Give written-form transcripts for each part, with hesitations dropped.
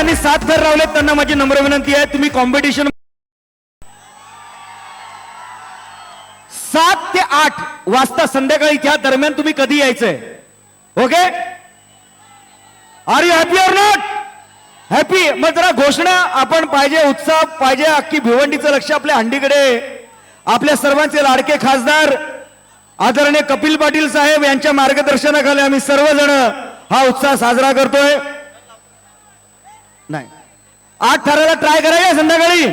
ज्यांनी 7 थर लावलेत त्यांना माझी नम्र विनंती आहे, तुम्ही कॉम्पिटिशन 7 ते 8 वाजता संध्याकाळी त्या दरम्यान तुम्ही कधी यायचंय? Okay, are you happy or not happy? मग जरा घोषणा आपण पाहिजे, उत्साह पाहिजे. अख्खी भिवंडीचं लक्ष आपल्या हंडीकडे. आपल्या सर्वांचे लाडके खासदार आदरणीय कपिल पाटील साहेब यांच्या मार्गदर्शनाखाली आम्ही सर्वजण हा उत्साह साजरा करतोय. नाही, 8 ठरायला ट्राय करायला संध्याकाळी.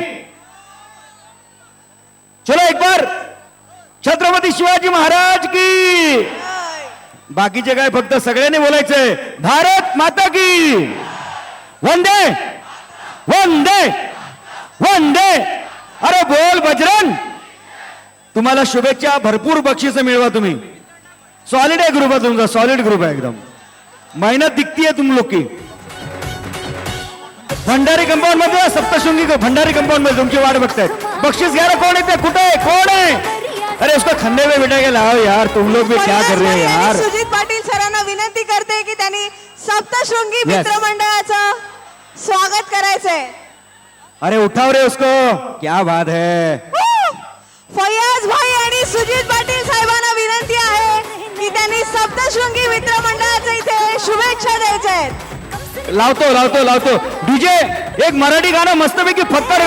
चलो एक बार छत्रपती शिवाजी महाराज की. बाकीचे काय फक्त सगळ्यांनी बोलायचंय भारत माता की. वंदे वंदे वंदे. अरे बोल बजरंग. तुम्हाला शुभेच्छा. भरपूर बक्षीस मिळवा तुम्ही. सॉलिड आहे ग्रुप आहे तुमचा, सॉलिड ग्रुप आहे एकदम. मेहनत दिखती है तुम लोग की. भंडारी कंपाऊंड मध्ये सप्तशृंगी भंडारी कंपाऊंड मध्ये तुमची वाट बघतायत. बक्षीस घ्यायला कोण येते? कुठे आहे? कोण आहे? अरे उसको खंडे में बिठा के लाओ यार. तुम लोग भी क्या कर रहे हैं यार. सुजित पाटील सरांना विनंती करते की त्यांनी सप्तशृंगी मित्रमंडळाचं स्वागत करायचंय. अरे उठाव रे उसको. क्या बात है. फयाज भाई आणि सुजित पाटील साहेबांना विनंती आहे की त्यांनी सप्तशृंगी मित्रमंडळाचं इथे शुभेच्छा द्यायच्या आहेत. लावतो लावतो लावतो. डीजे एक मराठी गाणं मस्तपैकी फक्त.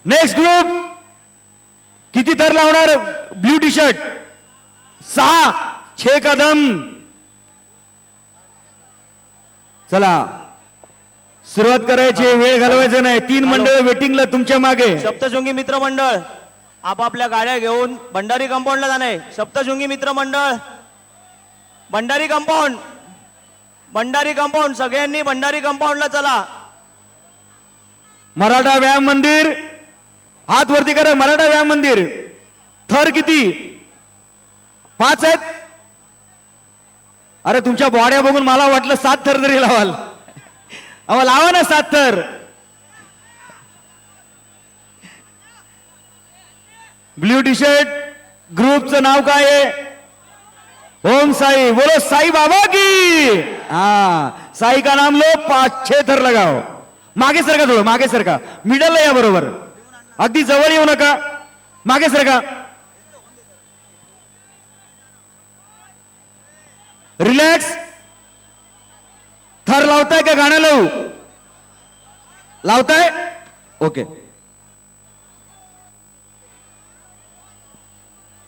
नेक्स्ट ग्रुप किती थर लावणार? Blue T shirt 6 Kadam. चला सुरुवात करायची. वेळ घालवायचा नाही. 3 मंडळ वेटिंगला तुमच्या मागे. सप्तशृंगी मित्र मंडळ आपापल्या गाड्या घेऊन भंडारी कंपाऊंडला जाणे. सप्तशृंगी मित्र मंडळ भंडारी कंपाऊंड. भंडारी कंपाऊंड सगळ्यांनी भंडारी कंपाऊंडला चला. मराठा व्यायाम मंदिर हात वरती करा. मराठा व्यायाम मंदिर. थर किती? 5 आहेत. अरे तुमच्या बॉड्या बघून मला वाटलं 7 थर तरी लावाल. अहो लावा ना 7 थर. ब्ल्यू टी शर्ट ग्रुपचं नाव काय आहे? ओम साई. बोलो साई बाबा की. हाँ, साई का नाम लो. 5-6 थर लगाओ. मागे सरका, थोडं मागे सरका. मिडल या बरोबर. अगदी जवळ येऊ नका. मागे सरका. रिलॅक्स. थर लावताय का गाणं लावू? लावताय? ओके.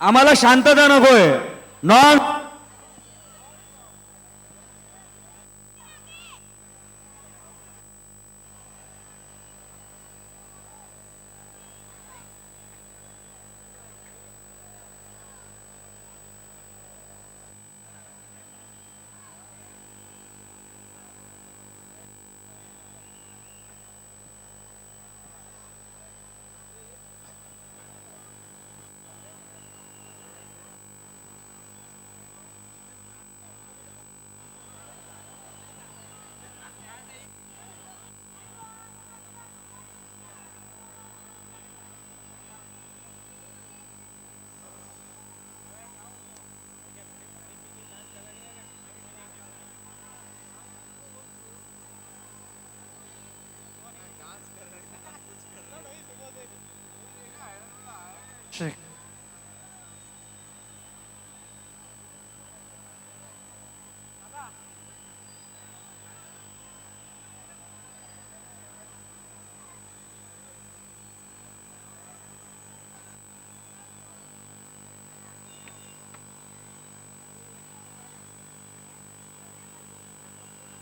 आम्हाला शांतता नकोय. नॉन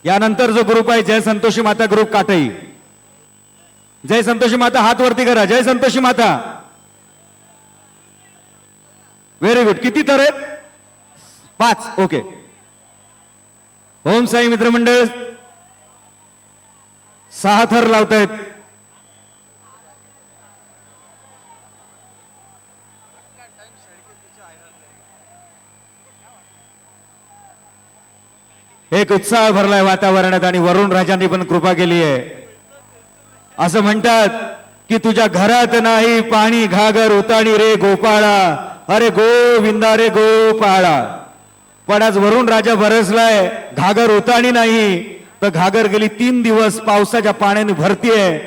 यानंतर जो ग्रुप आहे जय संतोषी माता ग्रुप काटई. जय संतोषी माता हात वरती करा. जय संतोषी माता. Very good. किती थर आहेत? 5. ओके. ओम साई मित्रमंडळ 6 थर लावतायत. एक उत्साह भरलाय वातावरणात आणि वरुण राजांनी पण कृपा केली आहे. असं म्हणतात की तुझ्या घरात नाही पाणी घागर उताणी रे गोपाळा, अरे गोविंदा रे गोपाळा. पण आज वरुण राजा बरसलाय, घागर उताणी नाही तर घागर गेली 3 दिवस पावसाच्या पाण्याने भरतीये.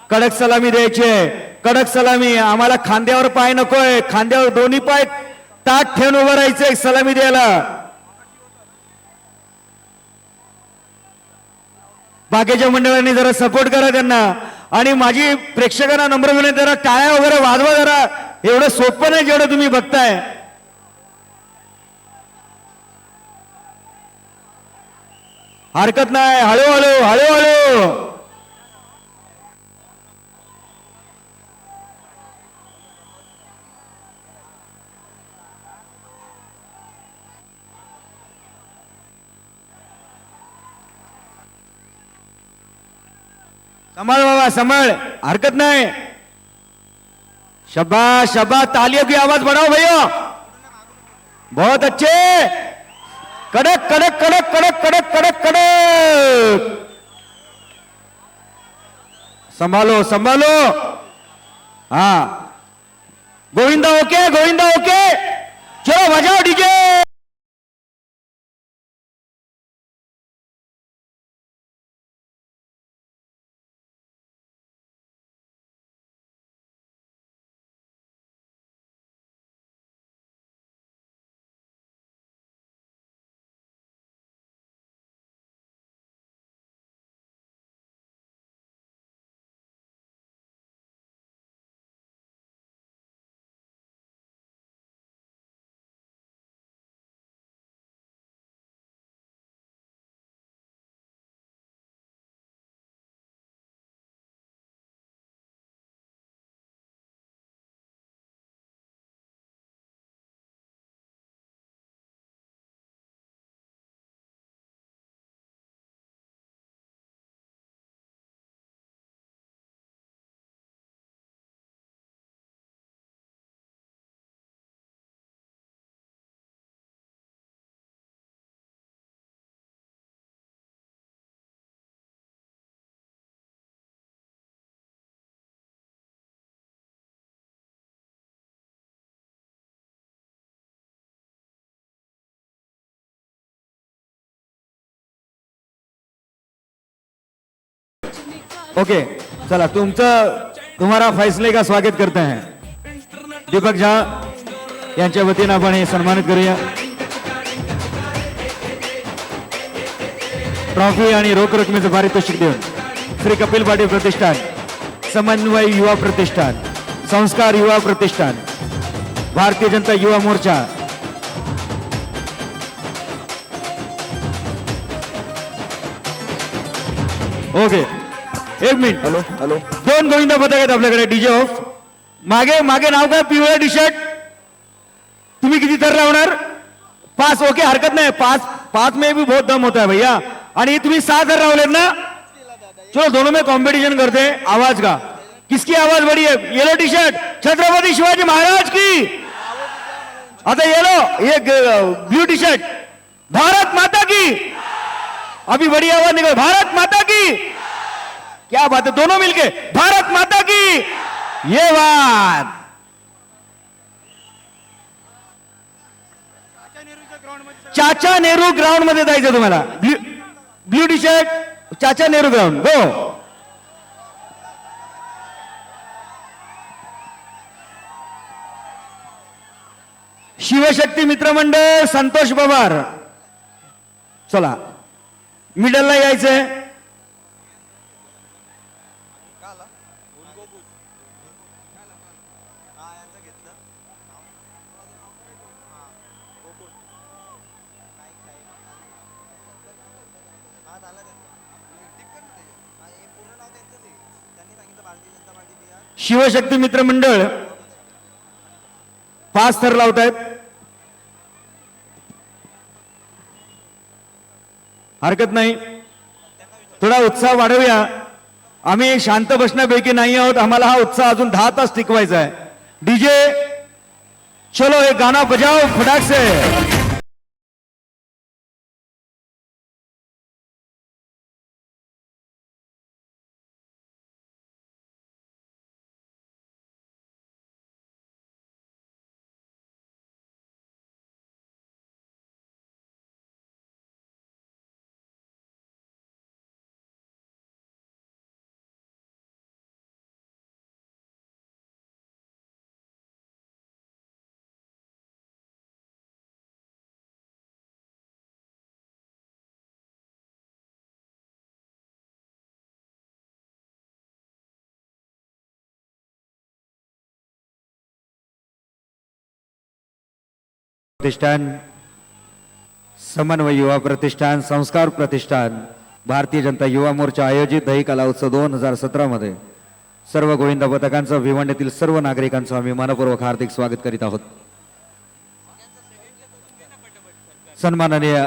कडक सलामी द्यायची आहे. कडक सलामी. आम्हाला खांद्यावर पाय नकोय, खांद्यावर दोन्ही पाय ताट ठेवून उभं राहायचंय सलामी द्यायला. बाकीच्या मंडळांनी जरा सपोर्ट करा त्यांना. आणि माझी प्रेक्षकांना नम्र विनंती, जरा टाळ्या वगैरे वाजवा जरा. एवढं सोपं नाही जेवढं तुम्ही बघताय. हरकत नाही. हळूहळू हळूहळू. संभाळ बाबा संभाळ. हरकत नाही. शबाश शबाश. तालियों की आवाज बढ़ाओ भैया. बहुत अच्छे. कडक कडक कडक कडक कडक कडक कडक. संभालो संभालो. हा गोविंदा ओके. गोविंदा ओके. चलो बजाओ डीजे. ओके चला तुम्हारा फैसले का स्वागत करते हैं. दीपक झा यांच्या वतीनं आपण हे सन्मानित करूया. ट्रॉफी आणि रोख रकमेचं पारितोषिक देऊन श्री कपिल पाटील प्रतिष्ठान, समन्वय युवा प्रतिष्ठान, संस्कार युवा प्रतिष्ठान, भारतीय जनता युवा मोर्चा, ओके. एक मिनिट. Hello hello. 2 गोविंदा पथक आहेत आपल्याकडे. DJ of. मागे मागे नाव काय? पिवळं टी शर्ट. तुम्ही किती थर लावणार? 5. ओके हरकत नाही. 5 में भी बहुत दम होता है भैया. आणि तुम्ही 6 थर लावलेत ना. चलो दोनों में कंपटीशन करते हैं आवाज का. किसकी आवाज बड़ी है? Yellow T shirt Chhatrapati Shivaji Maharaj की. आता येलो ये ब्लू टी शर्ट भारत माता की. अभी बड़ी आवाज निकल. भारत माता की. क्या बात है. दोनों मिलके भारत माता की. ये बात. चाचा नेहरू ग्राउंड मध्ये जायचं तुम्हाला. ब्लू टी शर्ट चाचा नेहरू ग्राउंड. गो. शिवशक्ती मित्रमंडळ संतोष पवार. चला मिडलला यायचंय. शिवशक्ती मित्र मंडळ 5 थर लावतायत. हरकत नाही, थोडा उत्साह वाढवूया. आम्ही शांत बसण्यापैकी नाही आहोत. आम्हाला हा उत्साह अजून 10 तास टिकवायचा आहे. डीजे चलो एक गाना बजाओ फटाक से. प्रतिष्ठान, समन्वय युवा प्रतिष्ठान, संस्कार प्रतिष्ठान, भारतीय जनता युवा मोर्चा आयोजित दही कला उत्सव 2017 मध्ये सर्व गोविंद पथकांचं भिवंडीतील सर्व नागरिकांचं आम्ही मनपूर्वक हार्दिक स्वागत करीत आहोत. सन्माननीय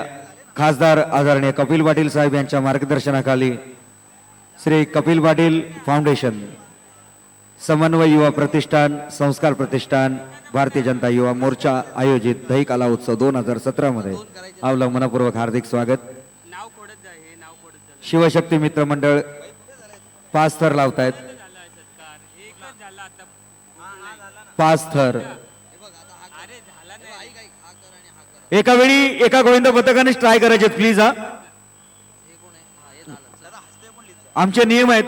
खासदार आदरणीय कपिल पाटील साहेब यांच्या मार्गदर्शनाखाली श्री कपिल पाटील फाउंडेशन, समन्वय युवा प्रतिष्ठान, संस्कार प्रतिष्ठान, भारतीय जनता युवा मोर्चा आयोजित दही कला उत्सव 2017 मध्ये आपलं मनपूर्वक हार्दिक स्वागत. शिवशक्ती मित्र मंडळ 5 थर लावतायत. 5 थर एका वेळी एका गोविंद पथकानेच ट्राय करायचे प्लीज. हा आमचे नियम आहेत.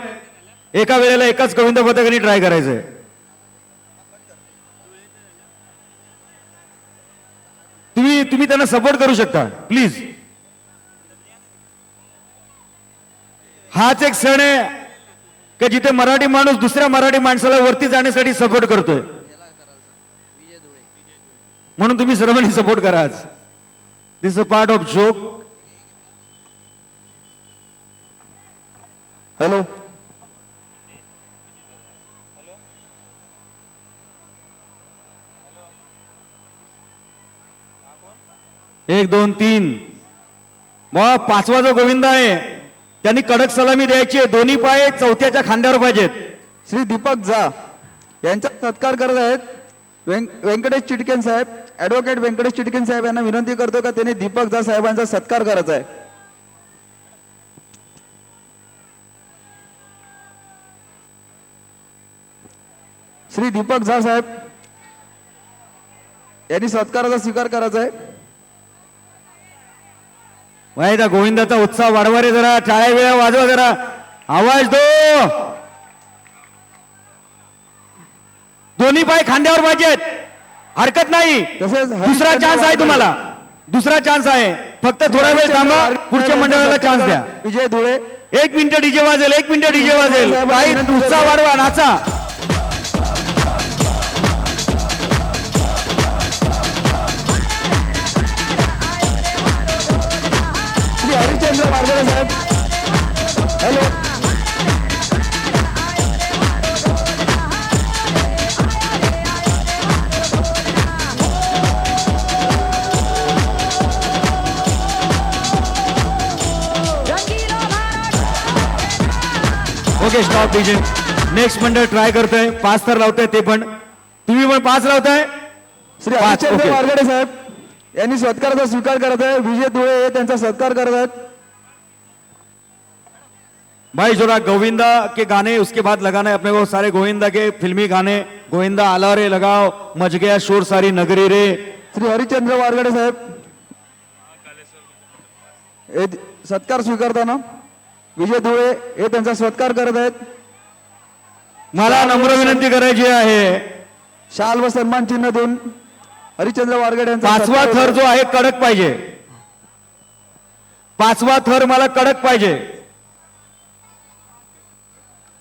एका वेळेला एकाच गोविंद पथकाने ट्राय करायचंय. तुम्ही त्यांना सपोर्ट करू शकता प्लीज. हाच एक क्षण आहे की जिथे मराठी माणूस दुसऱ्या मराठी माणसाला वरती जाण्यासाठी सपोर्ट करतोय. म्हणून तुम्ही सर्वांनी सपोर्ट करा. आज this a part of joke. Hello, 1 2 3. मग 5वा जो गोविंद आहे त्यांनी कडक सलामी द्यायची. दोन्ही पाय चौथ्याच्या खांद्यावर पाहिजेत. श्री दीपक झा यांचा सत्कार करत आहेत. व्यंकटेश चिटकेन साहेब, ऍडव्होकेट व्यंकटेश चिटकेन साहेब यांना विनंती करतो का त्यांनी दीपक झा साहेबांचा सत्कार करायचा आहे. श्री दीपक झा साहेब यांनी सत्काराचा स्वीकार करायचा आहे. माहिती आहे, गोविंदाचा उत्साह वाढवा रे जरा. टाळ्या वेळा वाजवा जरा. आवाज दो. दोन्ही पाय खांद्यावर पाहिजेत. हरकत नाही. तसेच दुसरा चान्स आहे तुम्हाला. दुसरा चान्स आहे. फक्त थोडा वेळ थांबा. पुढच्या मंडळाला चान्स द्या. विजय धुळे 1 मिनिट डीजे वाजेल. 1 मिनिट डीजे वाजेल. काही उत्साह वाढवा. नाचा. Shri Harishchandra Margare saheb, hello. Okay stop DJ. Next मंडळ ट्राय करतोय. 5 थर लावताय ते पण. तुम्ही पण 5 लावताय. श्री 5, हरिश्चंद्र ओके. मार्गरे साहेब यांनी सत्काराचा स्वीकार करत आहे. विजय धुळे हे त्यांचा सत्कार करत आहेत. भाई जोड़ा गोविंदा के गाने उसके बाद लगाना है अपने को. सारे गोविंदा के फिल्मी गाने. गोविंदा आला रे लगाओ, मच गया शोर सारी नगरी रे. श्री हरिश्चंद्र वारगडे साहेब हे सत्कार स्वीकारताना विजय धुळे हे त्यांचा सत्कार करत आहेत. मला नम्र विनंती करायची आहे. शाल व सन्मान चिन्ह देऊन हरिश्चंद्र वारगडे यांचा 5वा सत्कार थर जो आहे कडक पाहिजे. 5वा थर मला कडक पाहिजे.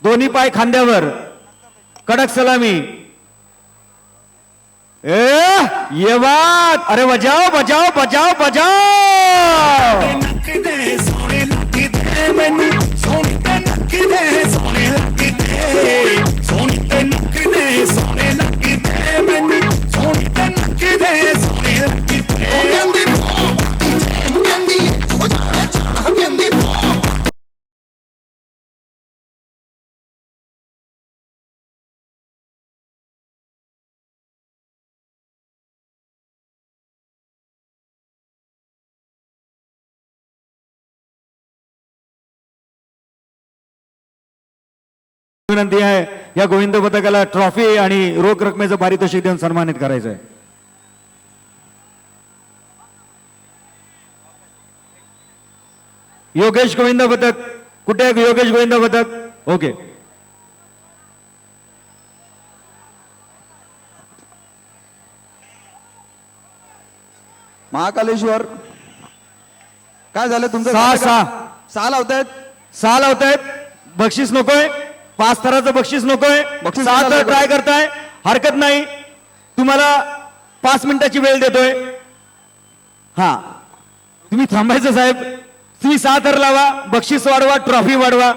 दोन्ही पाय खांद्यावर. कडक सलामी. ये बात. अरे बजाओ बजाओ बजाओ बजाओ. ਮੈਨੂੰ ਸੋਹਣੀ ਤੇ ਨੱਕਦੇ ਸੋਹਣੇ ਲੱਗਦੇ ਸੋਹਣੀ ਤੇ ਨੱਕਦੇ ਸੋਹਣੇ ਲੱਗਦੇ ਮੈਨੂੰ ਸੋਹਣੀ ਤੇ ਨੱਕਦੇ ਸੋਹਣੇ ਲੱਗਦੇ ਕਹਿੰਦੀ ਕਹਿੰਦੀ ਉਹ ਜਾਣਾ ਕਹਿੰਦੀ विनंती आहे या गोविंद पथकाला ट्रॉफी आणि रोख रकमेचं पारितोषिक देऊन सन्मानित करायचं आहे. योगेश गोविंद पथक कुठे आहे? योगेश गोविंद पथक ओके. महाकालेश्वर काय झालं तुमचं? सहा. सहा लावतायत. 6 लावतायत. बक्षीस नकोय. 5 थराचं बक्षीस नकोय. बक्षीस 7 नकोय. ट्राय करताय हरकत नाही. तुम्हाला 5 मिनिटाची वेळ देतोय. हा तुम्ही थांबायचं साहेब. तुम्ही 6 थर लावा. बक्षीस वाढवा. ट्रॉफी वाढवा.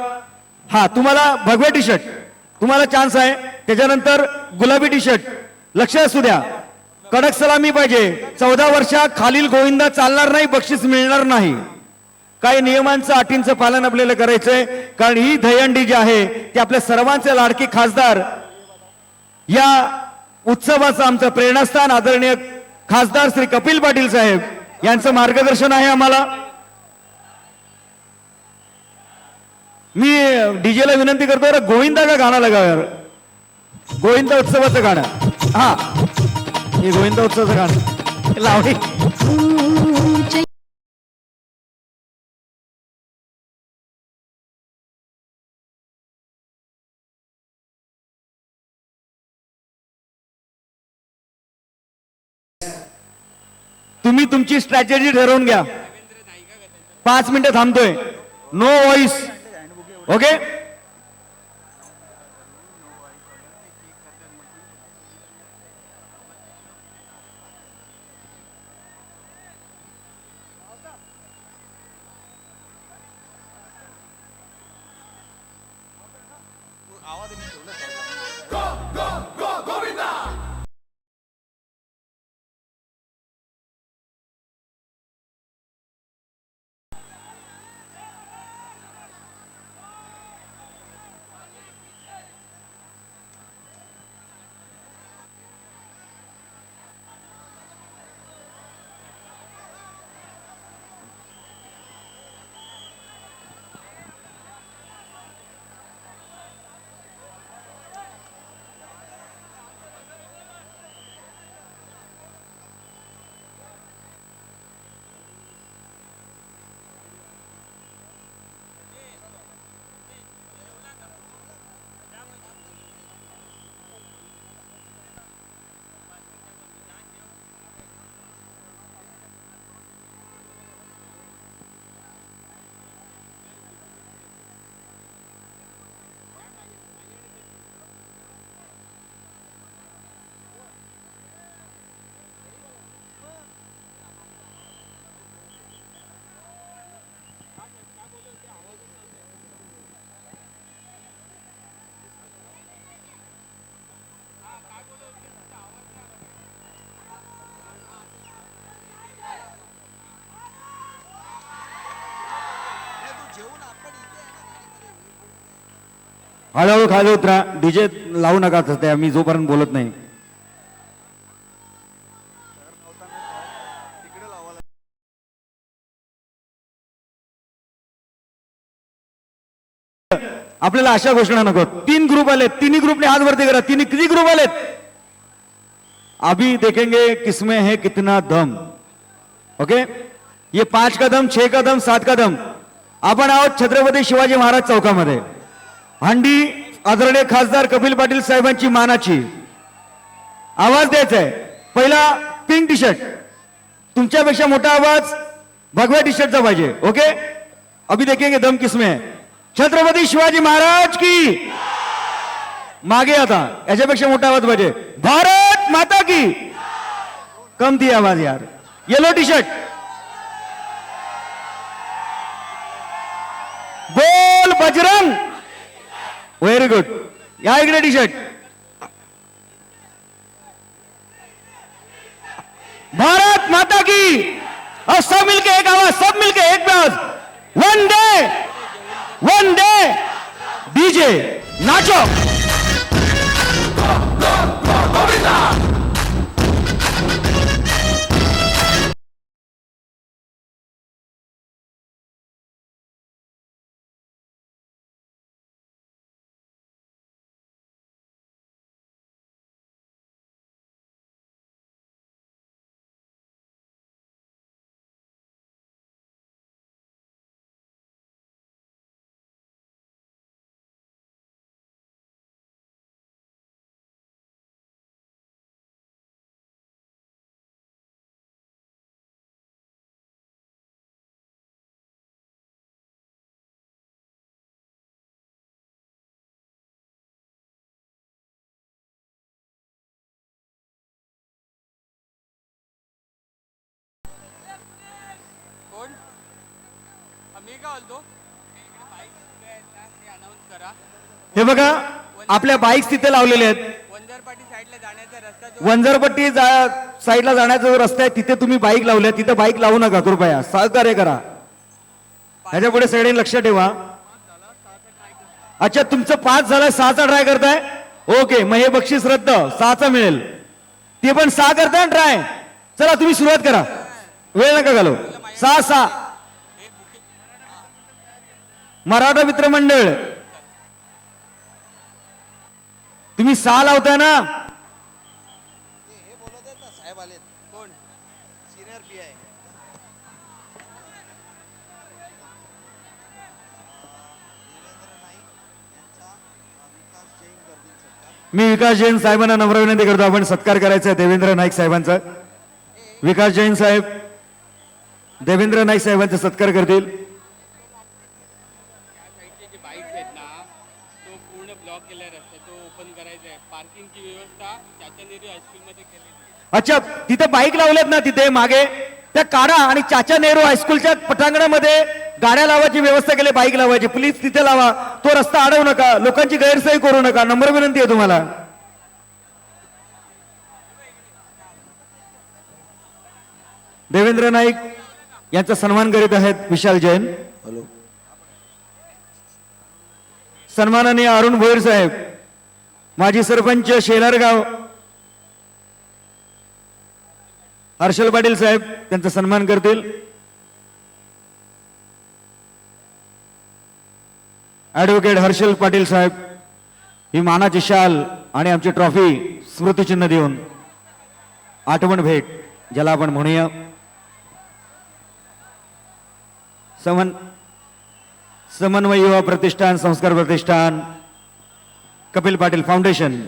हा तुम्हाला भगवे टी शर्ट तुम्हाला चान्स आहे. त्याच्यानंतर गुलाबी टी शर्ट लक्ष असू द्या. कडक सलामी पाहिजे. 14 वर्षा खालील गोविंदा चालणार नाही. बक्षीस मिळणार नाही. काही नियमांचं अटींचं पालन आपल्याला करायचंय. कारण ही दहीहंडी जी आहे ती आपल्या सर्वांचे लाडके खासदार या उत्सवाचं आमचं प्रेरणास्थान आदरणीय खासदार श्री कपिल पाटील साहेब यांचं मार्गदर्शन आहे आम्हाला. मी डीजेला विनंती करतो रे गोविंदा का गाणं लगाव. गोविंदा उत्सवाचं गाणं. हा हे गोविंदा उत्सवाचं गाणं लावणी. तुम्ही तुमची स्ट्रॅटेजी ठरवून घ्या. 5 मिनिटं थांबतोय. No voice okay. हळूहळू खाली उतरा. डीजे लावू नका सध्या मी जोपर्यंत बोलत नाही. आपल्याला अशा घोषणा नको. 3 ग्रुप आलेत. तिन्ही ग्रुपने हात वरती करा. किती ग्रुप आलेत? अभी देखेंगे किसमें है कितना दम. ओके ये 5 का दम, 6 का दम, 7 का दम. आपण आहोत छत्रपती शिवाजी महाराज चौकामध्ये. हंडी आदरणीय खासदार कपिल पाटील साहेबांची मानाची. आवाज द्यायचा आहे. पहिला पिंक टी शर्ट. तुमच्यापेक्षा मोठा आवाज भगव्या टी शर्टचा पाहिजे. ओके अभी देखेंगे दम किसमें है. छत्रपती शिवाजी महाराज की. मागे आता याच्यापेक्षा मोठा आवाज पाहिजे. भारत माता की. कम दी आवाज यार. Yellow T shirt. Go good. या इकडे टी शर्ट. भारत माता की. और सब मिलके एक आवाज, सब मिलके एक आवाज. वंदे वंदे. डीजे नाचो. हे बघा आपल्या बाईक्स तिथे लावलेल्या आहेत. वंजरपट्टी साईडला जाण्याचा जो रस्ता आहे तिथे तुम्ही बाईक लावल्या, तिथे बाईक लावू नका कृपया, सहकार्य करा. ह्याच्या पुढे सगळे लक्ष ठेवा. अच्छा तुमचं 5 झालं, 6चा ट्राय करताय. ओके मग हे बक्षीस रद्द, 6चा मिळेल. ते पण 6 करताय ट्राय. चला तुम्ही सुरुवात करा, वेळ नका घालू. 6. मराठा मित्रमंडळ तुम्ही 6 लावताय ना. मी विकास जैन साहेबांना नम्र विनंती करतो, आपण सत्कार करायचा आहे देवेंद्र नाईक साहेबांचा. विकास जैन साहेब देवेंद्र नाईक साहेबांचा सत्कार करतील. अच्छा तिथे बाईक लावल्यात ना तिथे मागे, त्या काढा आणि चाचा नेहरू हायस्कूलच्या पटांगणामध्ये गाड्या लावायची व्यवस्था केली, बाईक लावायची. प्लीज तिथे लावा, तो रस्ता अडवू नका, लोकांची गैरसोय करू नका, नम्र विनंती आहे तुम्हाला. देवेंद्र नाईक यांचा सन्मान करीत आहेत विशाल जैन. हॅलो. सन्माननीय अरुण भोईर साहेब, माजी सरपंच शेलारगाव हर्षल पाटील साहेब त्यांचा सन्मान करतील. ऍडव्होकेट हर्षल पाटील साहेब ही मानाची शाल आणि आमची ट्रॉफी स्मृतिचिन्ह देऊन आठवण भेट ज्याला आपण म्हणूया. समन्वय युवा प्रतिष्ठान, संस्कार प्रतिष्ठान, कपिल पाटील फाउंडेशन.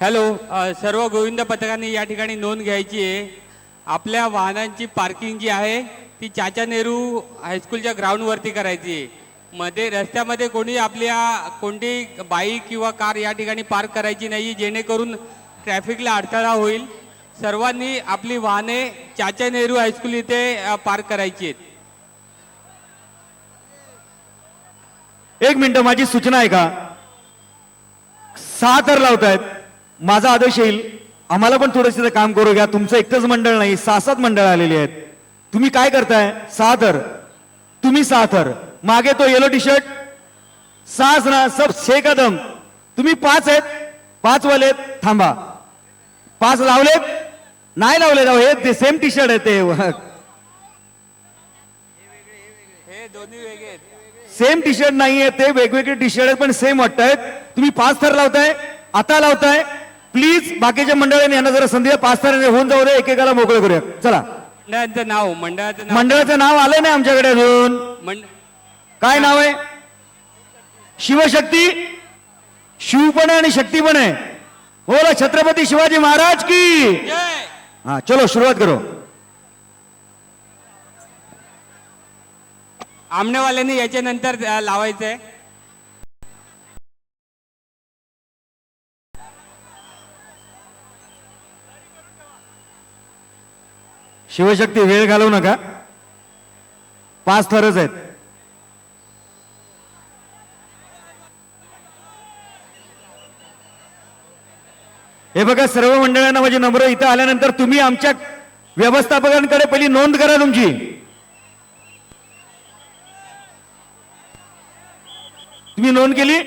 हॅलो, सर्व गोविंद पथकांनी या ठिकाणी नोंद घ्यायची आहे. आपल्या वाहनांची पार्किंग जी आहे ती चाचा नेहरू हायस्कूलच्या ग्राउंडवरती करायची आहे. मध्ये रस्त्यामध्ये कोणती बाईक किंवा कार या ठिकाणी पार्क करायची नाही, जेणेकरून ट्रॅफिकला अडथळा होईल. सर्वांनी आपली वाहने चाचा नेहरू हायस्कूल इथे पार्क करायची आहेत. एक मिनिट, माझी सूचना आहे का? 6 तर लावतायत, माझा आदेश येईल. आम्हाला पण थोडंसं काम करू घ्या. तुमचं एकच मंडळ नाही, 6-7 मंडळ आलेली आहेत. तुम्ही काय करताय? 6 तर तुम्ही 6 तर मागे तो येलो टी शर्ट 6 ना, सब 6 कदम. तुम्ही 5 आहेत, 5 वाले थांबा. 5 लावलेत? नाही लावलेत. हे ते सेम टी शर्ट आहे, ते दोन्ही वेगळे आहेत. सेम टी शर्ट नाहीये, ते वेगवेगळे टी शर्ट आहेत पण सेम वाटतायत. तुम्ही 5 थर लावताय, आता लावताय. प्लीज बाकीच्या मंडळाने यांना जरा संधी 5 थर होऊन जाऊ दे, एकेकाला मोकळं करूया. चला. मंडळाचं नाव आलंय ना आमच्याकडे अजून. काय नाव आहे? शिवशक्ती. शिव पण आहे आणि शक्ती पण आहे. बोला छत्रपती शिवाजी महाराज की. हा चलो सुरुवात करो. आमनेवाल्यांनी याच्या नंतर लावायचंय. शिवशक्ती वेळ घालवू नका, 5 थरच आहेत. हे बघा सर्व मंडळांना माझी नम्र, इथं आल्यानंतर तुम्ही आमच्या व्यवस्थापकांकडे पहिली नोंद करा तुमची. तुम्ही नोंद केली?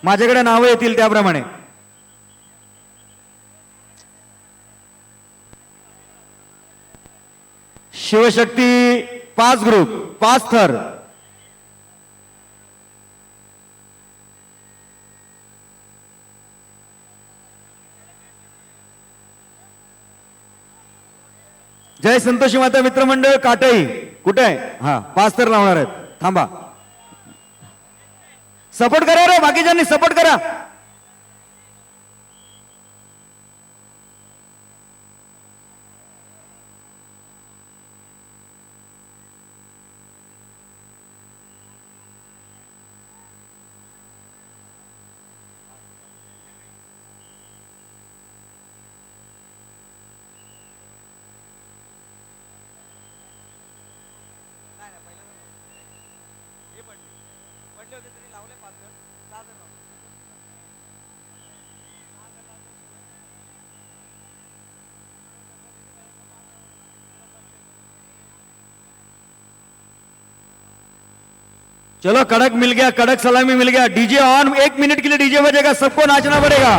माझ्याकडे नावं येतील त्याप्रमाणे. शिवशक्ती 5 ग्रुप, 5 थर. जय संतोषी माता मित्रमंडळ काटाई कुठे आहे? हा 5 थर लावणार आहेत. थांबा, सपोर्ट करा रे, बाकीच्यांनी सपोर्ट करा. चलो कड़क मिल गया, कड़क सलामी मिल गया. डीजे ऑन, 1 मिनट के लिए डीजे बजेगा, सबको नाचना पड़ेगा.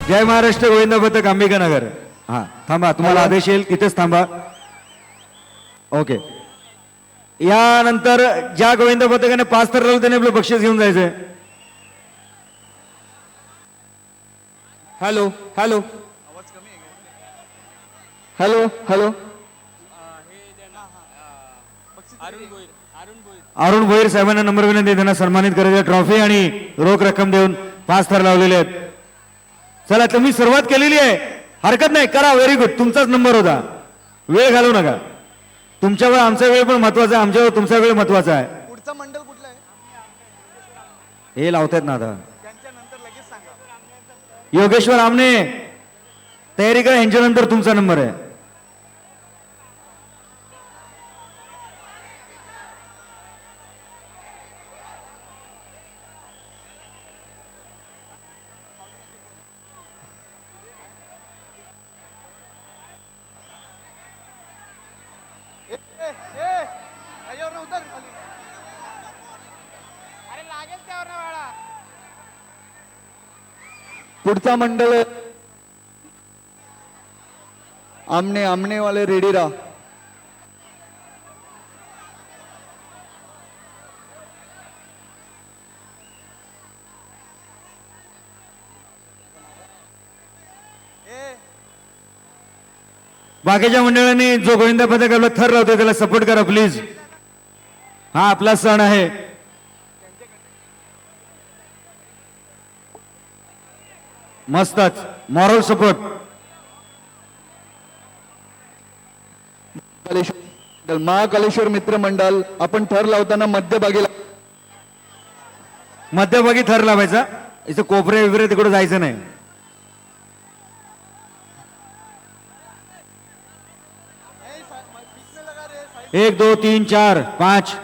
जय महाराष्ट्र गोविंद पथक अंबिका नगर. हा थांबा, तुम्हाला आदेश येईल तिथेच थांबा. ओके, यानंतर ज्या गोविंद पथकाने 5 थर लावले त्याने आपलं बक्षीस घेऊन जायचंय. Hello hello hello hello Arun Bhoir साहेबांना नंबर विनंती, त्यांना सन्मानित करायचं. ट्रॉफी आणि रोख रक्कम देऊन 5 थर लावलेले आहेत. चला, तुम्ही सुरुवात केलेली आहे, हरकत नाही, करा. व्हेरी गुड, तुमचाच नंबर होता. वेळ घालवू नका. तुमच्या वेळ आमचा वेळ पण महत्वाचा आहे, आमच्या वेळ तुमचा वेळ महत्वाचा आहे. पुढचा मंडळ कुठला आहे? हे लावतायत ना आता. योगेश्वर आमने तयारी करा, यांच्यानंतर तुमचा नंबर आहे. पुढचा मंडळ आमने आमने वाले रेडी राहा. बाकीच्या मंडळांनी जो गोविंदा पथक आपला थर लावतोय त्याला सपोर्ट करा प्लीज. हा आपला सण आहे. मस्तच, मॉरल सपोर्ट. महाकालेश्वर मित्र मंडळ, आपण थर लावताना मध्यभागी थर लावायचा. इथं कोपरे वगैरे तिकडे जायचं नाही. एक 2 3 4 5.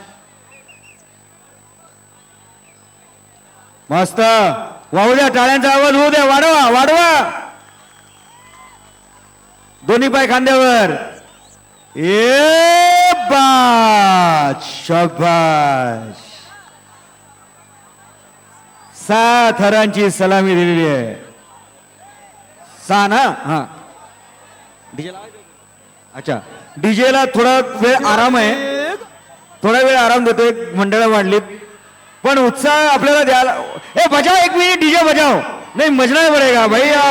मस्त, वाहू द्या, टाळ्यांचा आवाज होऊ द्या. वाढवा वाढवा, दोन्ही पाय खांद्यावर. ए शाबाश शाबाश 6 थरांची सलामी दिलेली आहे 6 ना हा अच्छा डीजेला थोडा वेळ आराम आहे थोडा वेळ आराम देतोय मंडळ वाढलीत पण उत्साह आपल्याला द्यायला ए बजाव एक मिनिट डीजे बजाव नहीं मजना पड़ेगा भैया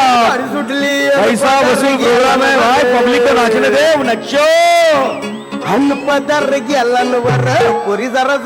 पैसा वसूल प्रोग्राम है भाई पब्लिक को नाचने दे नचो पदर गेल्लांवर पुरी जरा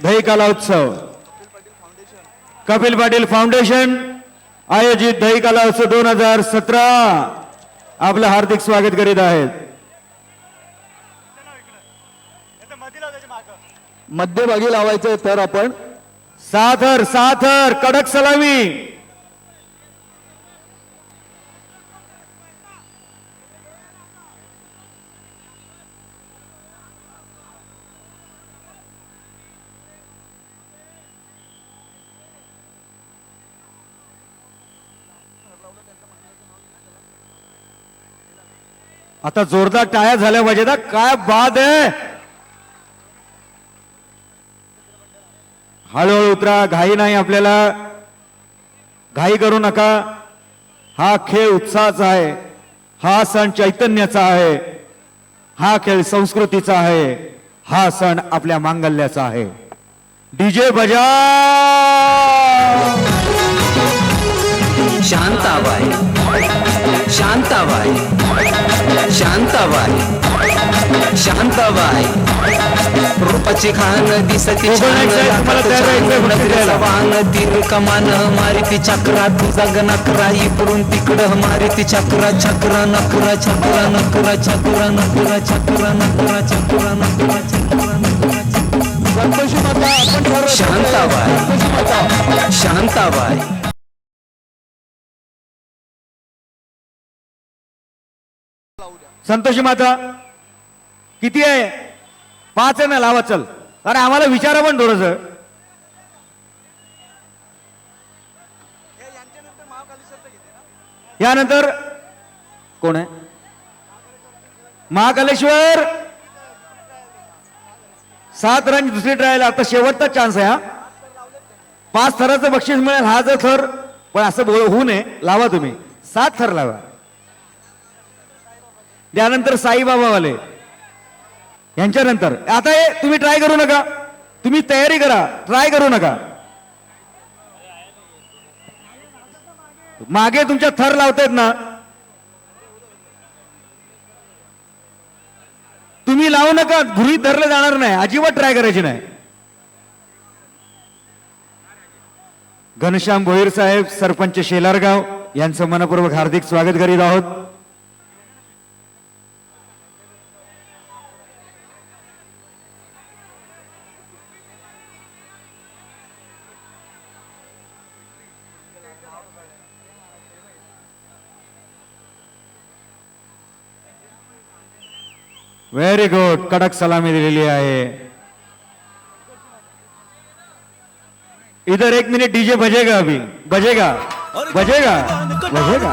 दही कला उत्सव कपिल पाटील फाउंडेशन आयोजित दही कला उत्सव 2017 आपलं हार्दिक स्वागत करीत आहेत मध्यभागी लावायचं तर आपण साथर कडक सलामी आता जोरदार टाळ्या झाल्या पाहिजे ना काय बाद आहे हळूहळू उतरा घाई नाही आपल्याला घाई करू नका हा खेळ उत्साहाचा आहे हा सण चैतन्याचा आहे हा खेळ संस्कृतीचा आहे हा सण आपल्या मांगल्याचा आहे डीजे बजा शांताबाई शांताबाई शांताबाई शांताबाई रूपाची खान दिसती वाहन तीर कमान मारिती चक्रा तुझा नकरा इकडून तिकडं मारिती चक्रा चक्रा नकरा चक्रा नकरा चक्रा नकरा चक्रा नकरा चक्रा नकरा चक्रा शांताबाई शांताबाई संतोषी माता किती आहे 5 आहे ना लावा चल अरे आम्हाला विचारा पण थोडस यानंतर कोण आहे महाकालेश्वर 7 रन दुसरी ट्रायल आता शेवटचा चान्स आहे हा 5 थराचं बक्षीस मिळेल हा जर थर पण असं होऊ नये लावा तुम्ही 7 थर लावा त्यानंतर साईबाबावाले यांच्यानंतर आता हे तुम्ही ट्राय करू नका तुम्ही तयारी करा ट्राय करू नका मागे तुमच्या थर लावतायत ना तुम्ही लावू नका गृहीत धरलं जाणार नाही अजिबात ट्राय करायची नाही घनश्याम भोईर साहेब सरपंच शेलारगाव यांचं मनपूर्वक हार्दिक स्वागत करीत आहोत व्हेरी गुड कडक सलामी दिलेली आहे इधर 1 मिनिट डीजे बजेगा अभी बजेगा बजेगा बजेगा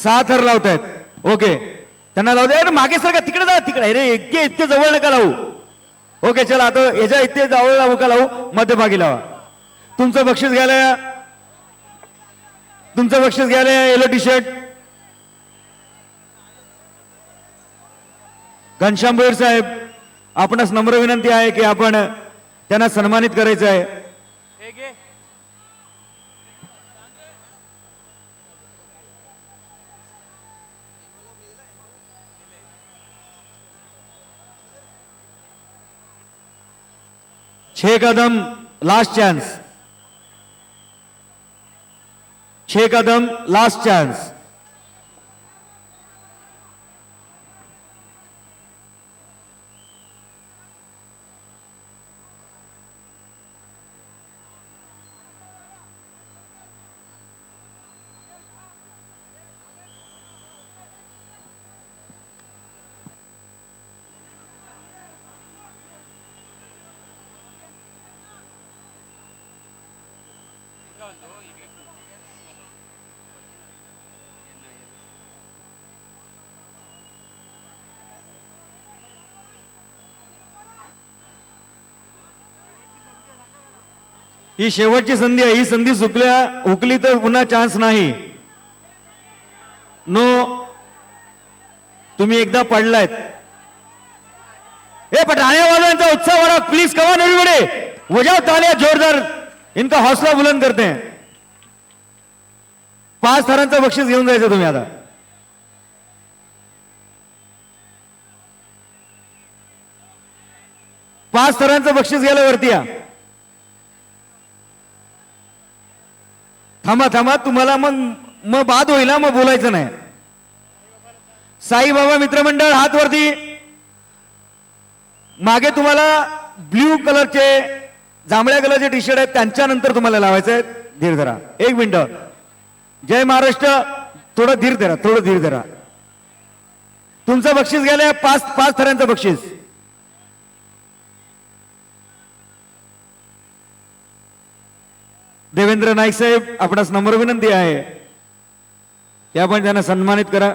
6 थर लावतायत. ओके, त्यांना लावू द्या. मागे सर का तिकडे जा, तिकडे. अरे इतके जवळ नका लावू. ओके चला, आता याच्या इतके जवळ लावू का लावू, मध्यभागी लावा. तुमचं बक्षीस घ्यायला या. तुमचं बक्षीस घ्यायला या. Yellow T shirt Ghanshyam Bhoir saheb, आपणास नम्र विनंती आहे की आपण त्यांना सन्मानित करायचं आहे. छह कदम लास्ट चांस. 6 कदम लास्ट चांस. ही शेवटची संधी आहे. ही संधी हुकली तर पुन्हा चान्स नाही. नो, तुम्ही एकदा पडलायत. हे पठाण्यावाल्यांचा उत्साह वाढा प्लीज. कमान एवरीबॉडी वजाव तालियां जोरदार, इनका हौसला बुलंद करते हैं. 5 थरांचं बक्षीस घेऊन जायचं तुम्ही आता. पाच थरांचं बक्षीस घ्यायला वरती या. थांबा थांबा, तुम्हाला मग बाद होईल, मग बोलायचं नाही. साईबाबा मित्रमंडळ हात वरती. मागे तुम्हाला ब्ल्यू कलरचे, जांभळ्या कलरचे टी शर्ट आहेत, त्यांच्यानंतर तुम्हाला लावायचं आहे. धीर धरा, 1 मिनिट. जय महाराष्ट्र. थोडं धीर धरा, थोडं धीर धरा. तुमचं बक्षीस घ्यायला 5 थरांचं बक्षीस. देवेंद्र नाईक साहेब, आपणास नम्र विनंती आहे की आपण त्यांना सन्मानित करा.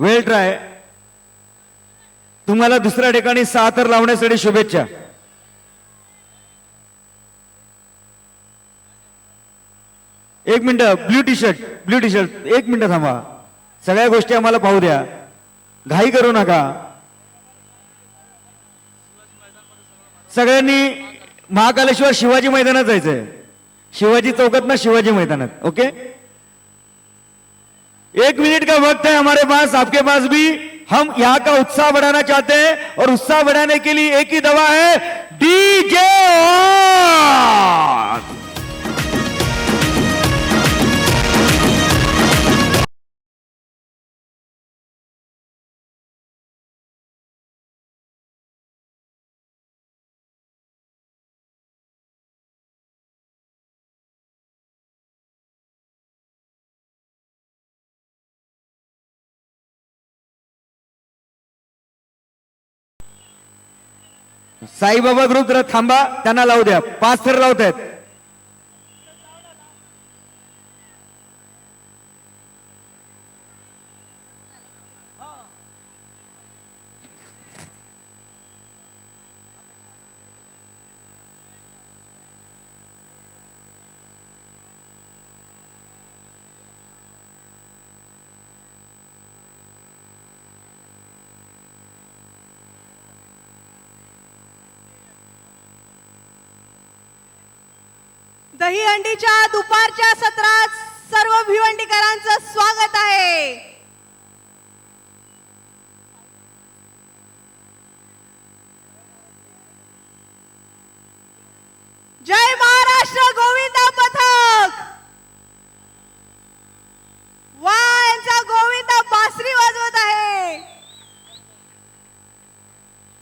वेल ट्राय. तुम्हाला दुसऱ्या ठिकाणी 6 थर लावण्यासाठी शुभेच्छा. एक minute. Blue T shirt 1 minute थांबा. सगळ्या गोष्टी आम्हाला पाहू द्या, घाई करू नका. सगळ्यांनी महाकालेश्वर शिवाजी मैदानात जायचंय. शिवाजी चौकात ना शिवाजी मैदानात. ओके, 1 मिनट का वक्त है हमारे पास, आपके पास भी. हम यहाँ का उत्साह बढ़ाना चाहते हैं और उत्साह बढ़ाने के लिए एक ही दवा है, डीजे. साईबाबा ग्रुप जरा थांबा, त्यांना लावू द्या. 5 थर लावत आहेत. दहीहंडीच्या दुपारच्या सत्रात सर्व भिवंडीकरांचं स्वागत आहे. जय महाराष्ट्र गोविंदा पथक. वा, यांचा गोविंदा बासरी वाजवत आहे.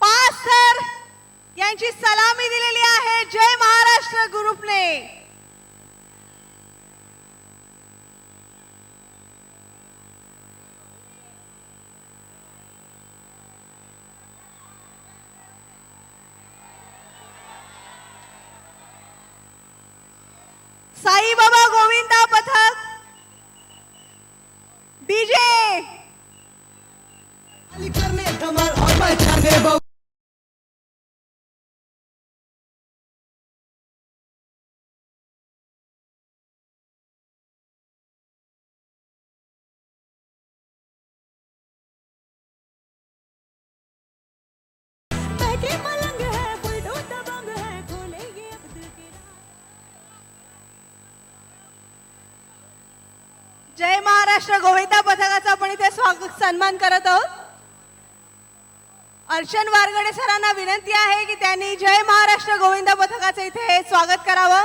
5 थर यांची सलामी दिलेली आहे जय महाराष्ट्र ग्रुपने. साईबाबा गोविंदा पथक डीजे जय महाराष्ट्र गोविंदा पथकाचा आपण इथे स्वागत सन्मान करत आहोत. अर्चन वारगडे सरांना विनंती आहे की त्यांनी जय महाराष्ट्र गोविंदा पथकाचं इथे स्वागत करावं.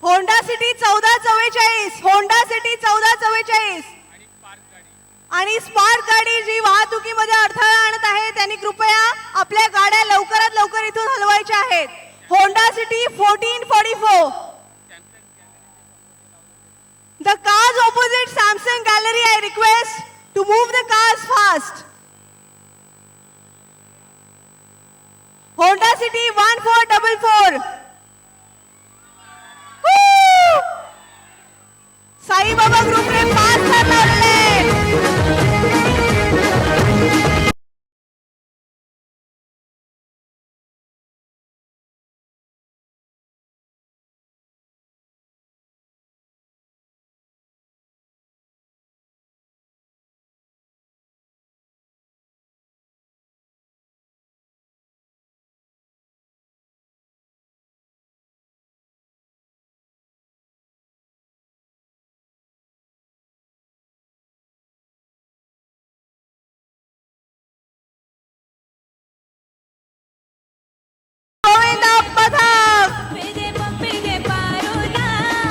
होंडा सिटी 1444 होंडा सिटी 1444 आणि स्मार्ट गाडी जी वाहतुकीमध्ये अडथळा आणत आहे त्यांनी कृपया आपल्या गाड्या लवकरात लवकर इथून हलवायच्या आहेत. Honda City 1444 the cars opposite Samsung Gallery I request to move the cars fast. Honda City 1444 Saibaba ग्रुपने 5 थार लावलेले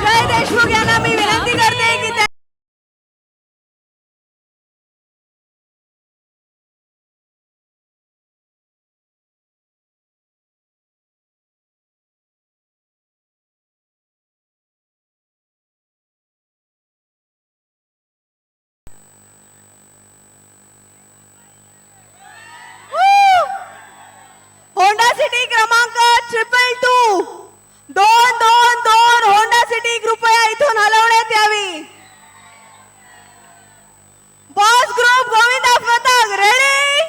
जय देशमुख यांना मी विनंती करते की होंडा सिटी क्रमांक 222 222 होंडा सिटी कृपया इथून हलवण्यात यावी. बॉस ग्रुप गोविंदा पथक रेडी.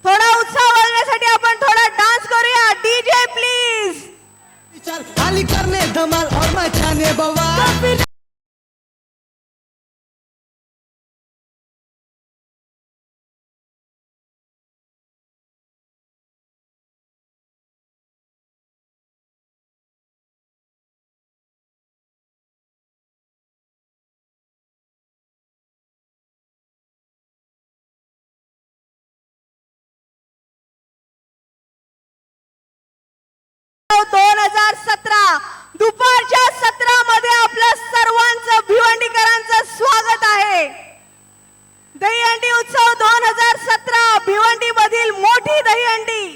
थोडा उत्साह वाढवण्यासाठी आपण थोडा डान्स करूया. DJ please. खाली करने धमाल और मचाने बवाल. दुपारच्या सत्रामध्ये आपलं सर्वांचं भिवंडीकरांचं स्वागत आहे. दहीहंडी उत्सव 2017 भिवंडी मधील मोठी दहीहंडी.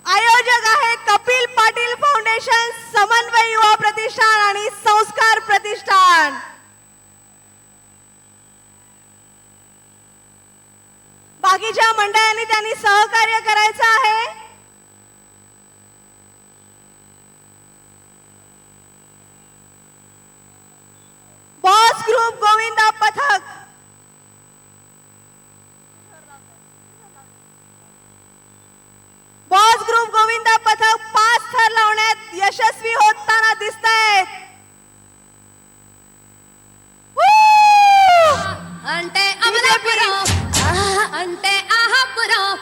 आयोजक आहे कपिल पाटील फाउंडेशन, समन्वय युवा प्रतिष्ठान आणि संस्कार प्रतिष्ठान. बाकीच्या मंडळांनी त्यांनी सहकार्य करायचं आहे. बॉस ग्रुप गोविंदा पथक बॉस ग्रुप गोविंदा पथक 5 थर लावण्यात यशस्वी होताना दिसत आहेत. अंटे अमरापुरम अंटे आहापुरम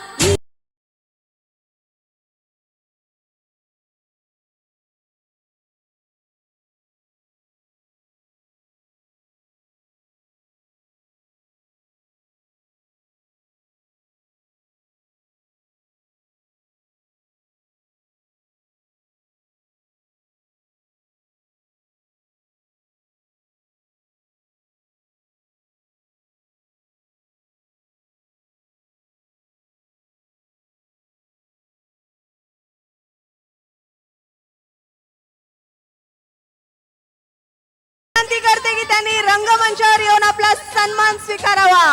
त्यांनी रंगमंचावर येऊन आपला सन्मान स्वीकारावा.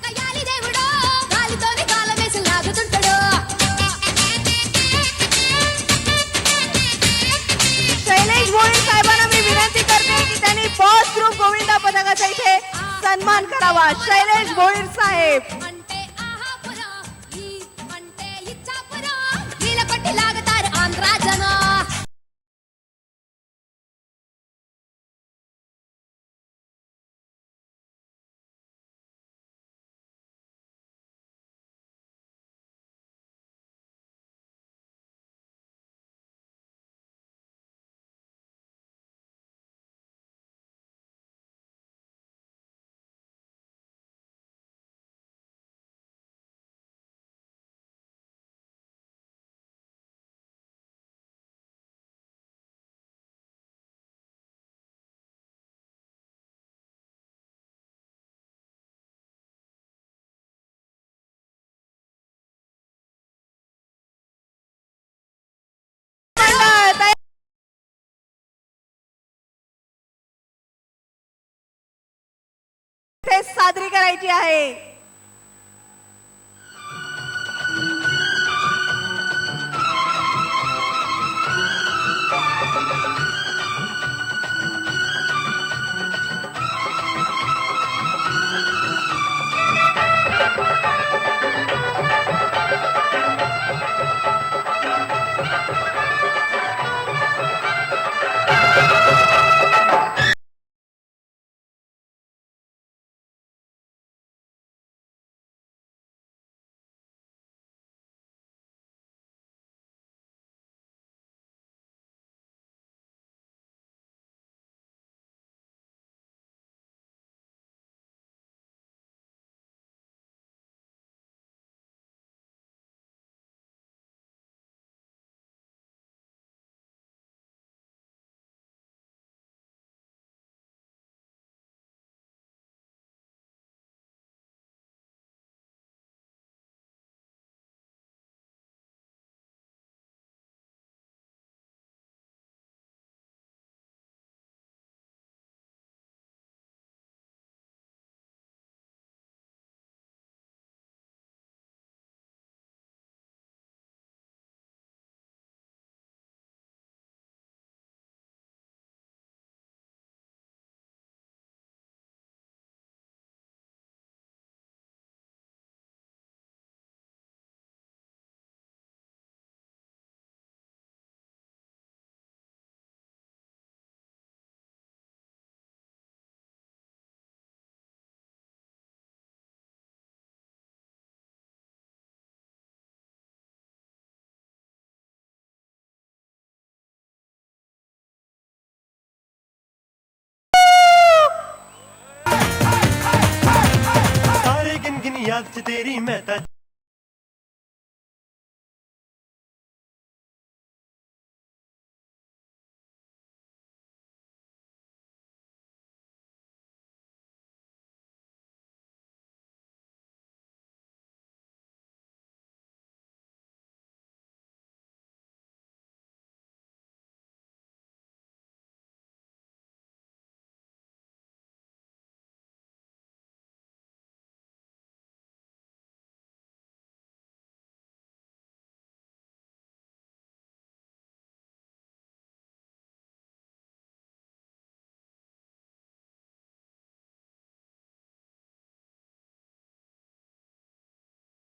కయ్యాలి దేవుడో గాలితోనే కాలమేసి లాగుతుంటాడు. शैलेश भोईर साहेबांना मी विनंती करते की त्यांनी बॉस ग्रुप गोविंदा पथकाचा इथे सन्मान करावा. शैलेश भोईर साहेब. అంటే ఆహాపురం ఈ అంటే ఇచ్చాపురం నీల కొట్టి లాగుతారు ఆంధ్ర జనం. ते साजरी करायची आहे. सारे गिन गिन याद च तेरी मैं तां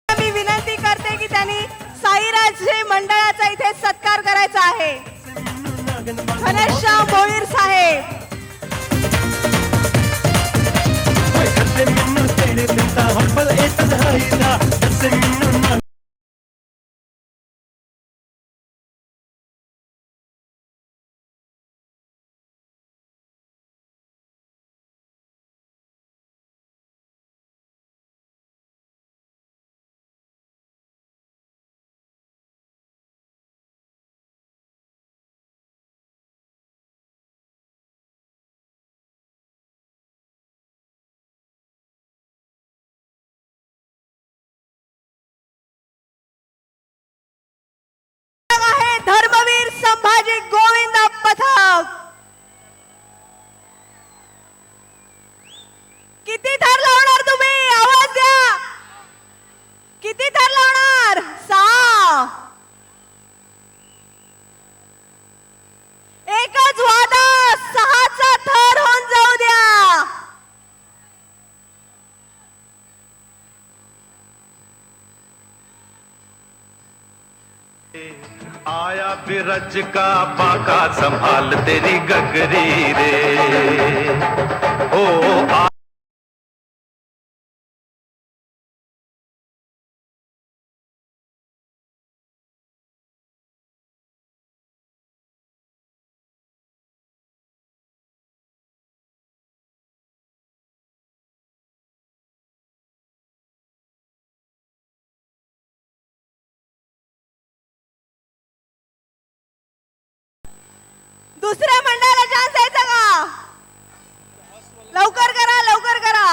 मी विनंती करते की त्यांनी साईराज मंडळाचा इथे सत्कार करायचा आहे. घनश्याम भोईर साहेब. ਮੈਨੂੰ ਤੇਰੇ ਬਿਨ ਤਾਂ ਹਰ ਪਲ ਇਹ ਤਨਹਾਈ ਦਾ ਦੱਸੇ ਮੈਨੂੰ ਨਾ आया बिरज का बाका संभाल तेरी गगरी रे ओ दुसऱ्या मंडळाला चान्स द्यायचा का? लवकर करा, लवकर करा.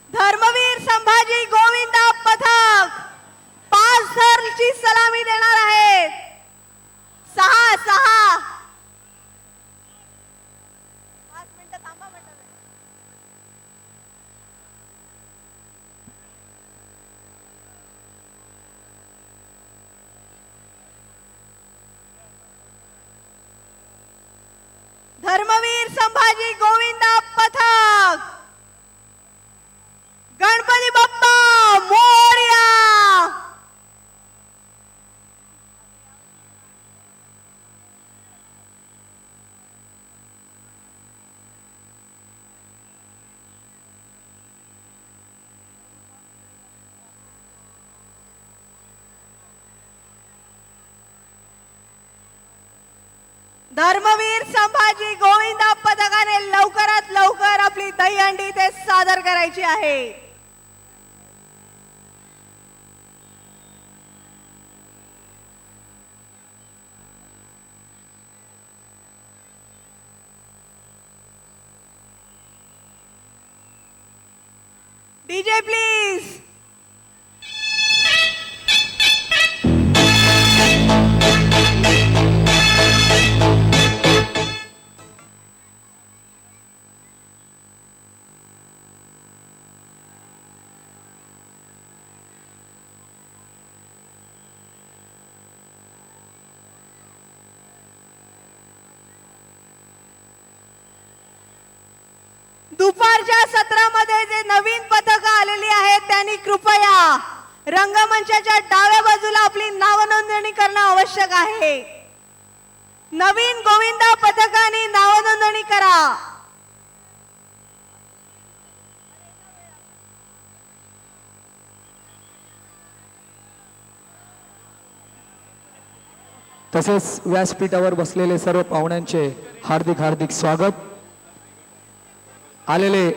धर्मवीर संभाजी गोविंदा पथक 5 थरची सलामी देणार आहेत. 6 5 मिनिटं थांबा मंडळ. धर्मवीर संभाजी गोविंदा पथक गणपती बाप्पा मोरया. धर्मवीर संभाजी गोविंदा पथकाने लवकरात लवकर आपली दहीहंडी ते सादर करायची आहे. DJ please. दुपारच्या सत्रामध्ये जे नवीन पथकं आलेली आहेत त्यांनी कृपया रंगमंचाच्या डाव्या बाजूला आपली नावनोंदणी करणं आवश्यक आहे. नवीन गोविंदा पथकाने नावनोंदणी करा. तसेच व्यासपीठावर बसलेले सर्व पाहुण्यांचे हार्दिक हार्दिक स्वागत. आलेले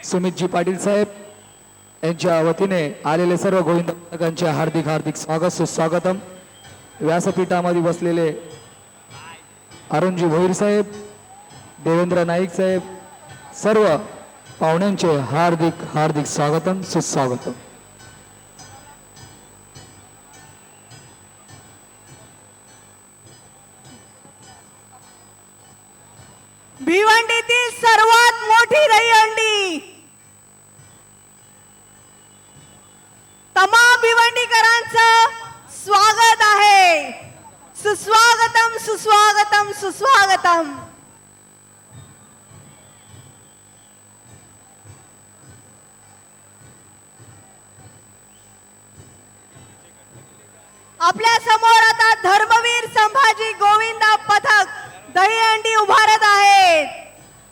सुमितजी पाटील साहेब यांच्या वतीने आलेले सर्व गोविंद पथकांचे हार्दिक हार्दिक स्वागत सुस्वागतम. व्यासपीठामध्ये बसलेले अरुणजी भोईर साहेब, देवेंद्र नाईक साहेब, सर्व पाहुण्यांचे हार्दिक हार्दिक स्वागतम सुस्वागतम. भिवंडीतील सर्वात मोठी दहीहंडी तमाम भिवंडीकरांचं स्वागत आहे. सुस्वागतम सुस्वागतम सुस्वागतम. आपल्या समोर आता धर्मवीर संभाजी गोविंदा पथक दहीहंडी उभारत आहेत.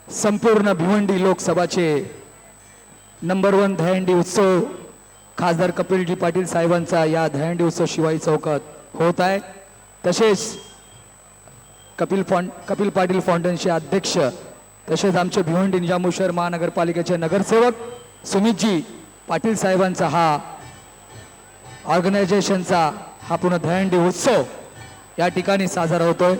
संपूर्ण भिवंडी लोकसभाचे नंबर 1 दहीहंडी उत्सव खासदार कपिलजी पाटील साहेबांचा या दहीहंडी उत्सव शिवाई चौकात होत आहे. तसेच कपिल पाटील फाउंडेशनचे अध्यक्ष तसेच आमचे भिवंडी निजामपूर शहर महानगरपालिकेचे नगरसेवक सुमितजी पाटील साहेबांचा हा ऑर्गनायझेशनचा हा पूर्ण दहीहंडी उत्सव या ठिकाणी साजरा होतोय.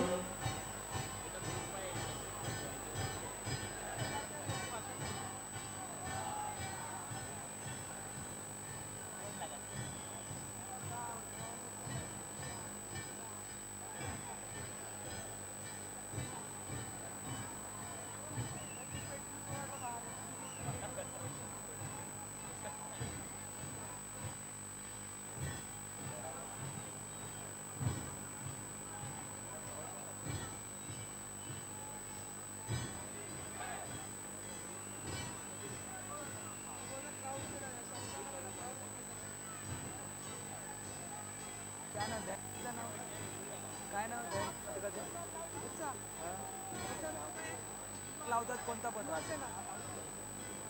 लावतात कोणता पत्र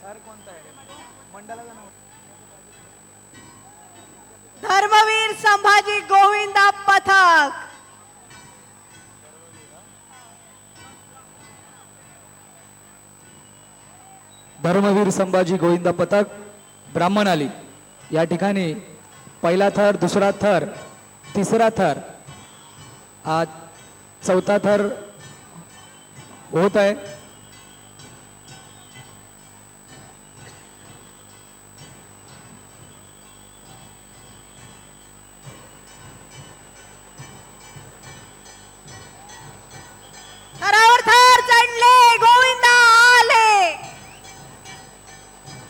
सर कोणता आहे मंडळाचं नाव धर्मवीर संभाजी गोविंदा पथक धर्मवीर संभाजी गोविंदा पथक ब्राह्मण आली या ठिकाणी पहिला थर, दुसरा थर, तिसरा थर, आज चौथा थर होत आहे. थरावर थर चढले, गोविंदा आले.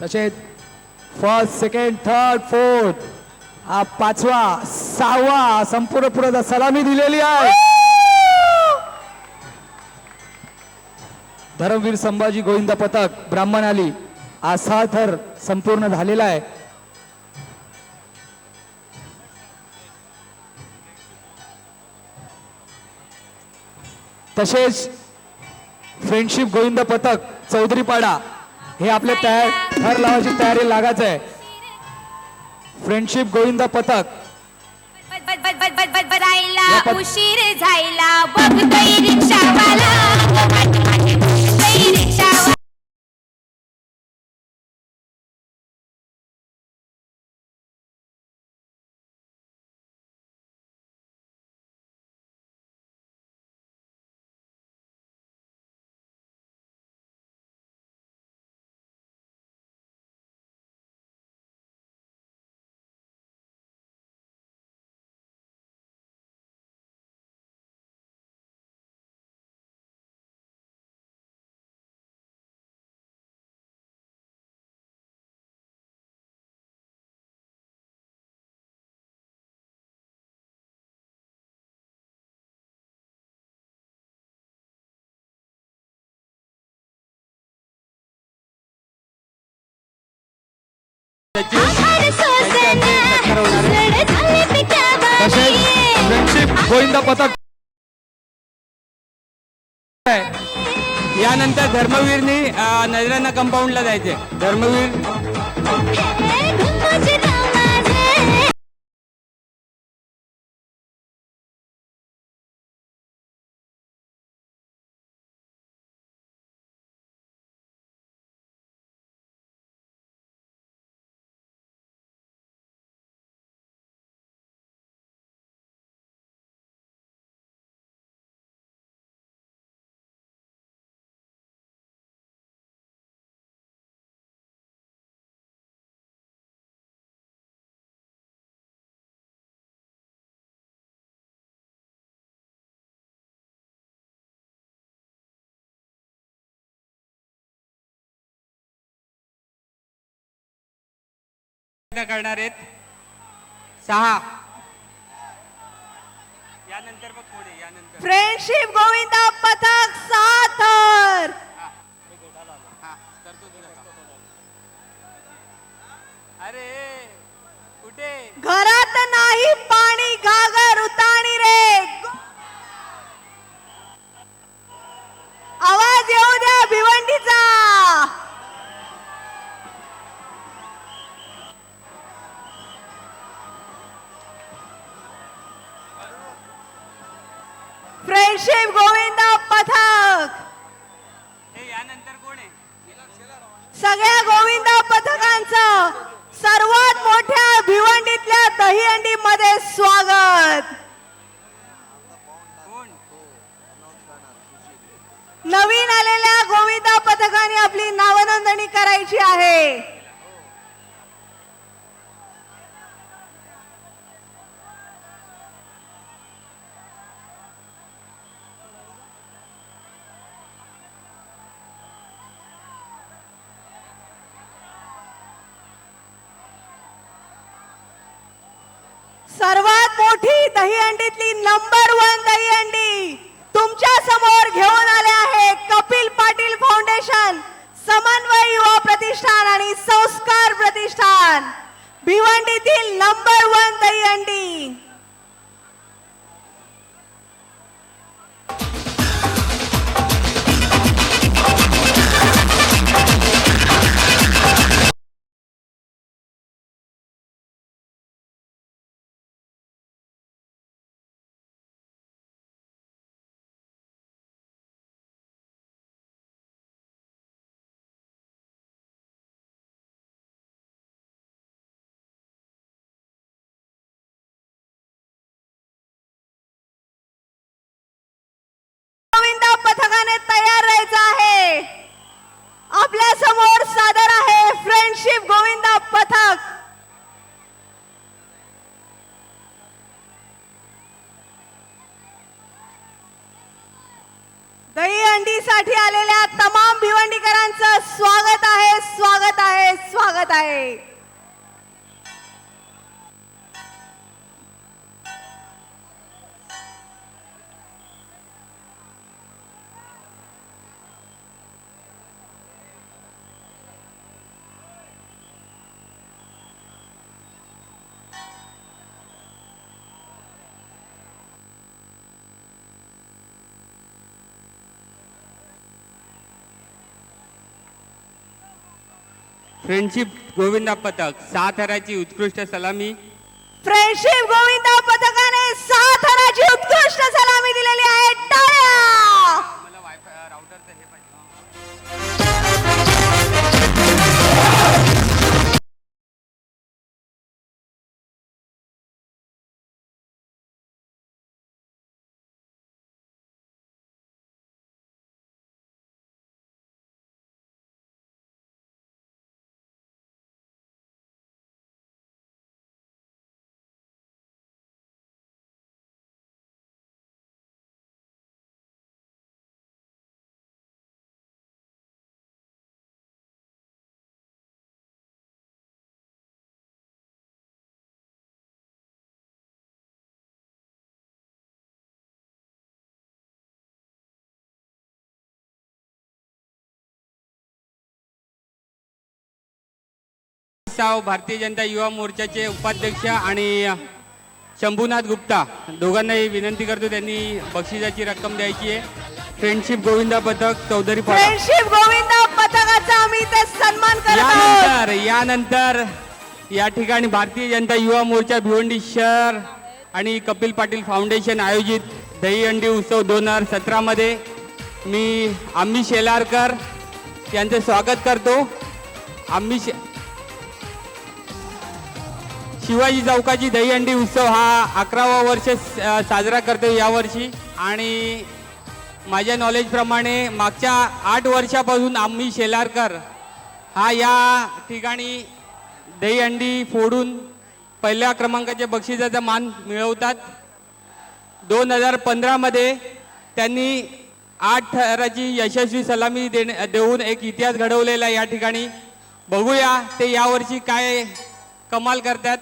तसेच फर्स्ट, सेकंड, थर्ड, फोर्थ हा पाचवा, सहावा संपूर्ण पुढे सलामी दिलेली आहे. धर्मवीर संभाजी गोविंदा पथक ब्राह्मण आली आज 6 थर संपूर्ण झालेला आहे. तसेच फ्रेंडशिप गोविंद पथक चौधरीपाडा हे आपले थर लावायची तयारी लागायचं आहे. फ्रेंडशिप गोविंद पथक बजायला उशीर झायला बघतोय रिक्षावाला रिक्षावाला तसेच फ्रेंडशिप गोविंदा पथक यानंतर धर्मवीरनी नजरांना कंपाऊंडला जायचे. धर्मवीर करणार आहेत 6. यानंतर बघ पुढे यानंतर फ्रेंडशिप गोविंदा पथक 6 थर. अरे कुठे घरात नाही पाणी घागर उताणी रे. आवाज येऊ द्या भिवंडीचा. फ्रेंडशिप गोविंदा पथक यानंतर कोण आहे सगळ्या गोविंदा पथकांचं सर्वात मोठ्या भिवंडीतल्या दहीहंडी मध्ये स्वागत. नवीन आलेल्या गोविंदा पथकाने आपली नावनोंदणी करायची आहे. सर्वात मोठी दहीहंडीतली नंबर 1 दहीहंडी तुमच्या समोर घेऊन आले आहे कपिल पाटील फाउंडेशन, समन्वय युवा प्रतिष्ठान आणि संस्कार प्रतिष्ठान. भिवंडीतील नंबर 1 दहीहंडी. दहीहंडीसाठी आलेल्या तमाम भिवंडीकरांचं स्वागत आहे, स्वागत आहे, स्वागत आहे. फ्रेंडशिप गोविंदा पथक 6 थराची उत्कृष्ट सलामी. फ्रेंडशिप गोविंदा पथकाने 6 थराची उत्कृष्ट सलामी दिलेली आहे. टाळ्या. भारतीय जनता युवा मोर्चाचे उपाध्यक्ष आणि शंभूनाथ गुप्ता दोघांनाही विनंती करतो, त्यांनी बक्षिसाची रक्कम द्यायची आहे. फ्रेंडशिप गोविंदा पथक चौधरी पाडा. फ्रेंडशिप गोविंदा पथकाचा आम्ही इथे सन्मान करत आहोत. यानंतर या ठिकाणी भारतीय जनता युवा मोर्चा भिवंडी शहर आणि कपिल पाटील फाउंडेशन आयोजित दहीहंडी उत्सव 2017 मध्ये मी आम्ही शेलारकर यांचे स्वागत करतो. शिवाजी चौकाची दहीहंडी उत्सव हा 11वा वर्ष साजरा करतो यावर्षी. आणि माझ्या नॉलेजप्रमाणे मागच्या 8 वर्षापासून आम्ही शेलारकर हा या ठिकाणी दहीहंडी फोडून पहिल्या क्रमांकाच्या बक्षिसाचा मान मिळवतात. 2015 मध्ये त्यांनी 8 थराची यशस्वी सलामी देऊन एक इतिहास घडवलेला या ठिकाणी. बघूया ते यावर्षी काय कमाल करतात.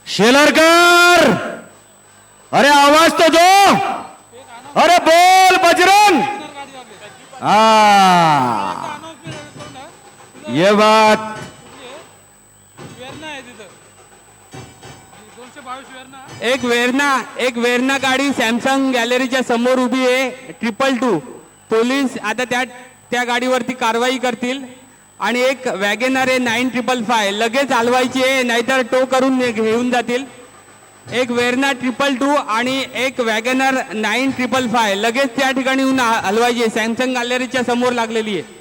शेलारकर, अरे आवाज तो दो, अरे बोल बजरंग. ये बात एक वेरना गाडी सॅमसंग गॅलरीच्या समोर उभी आहे 222. पोलीस आता त्या गाडीवरती कारवाई करतील. आणि एक वॅगेनर आहे 9555 लगेच हलवायची आहे, नाहीतर टो करून घेऊन जातील. एक वेरना 222 आणि एक वॅगेनर 9555 लगेच त्या ठिकाणी येऊन हलवायची आहे. सॅमसंग गॅलरीच्या समोर लागलेली आहे.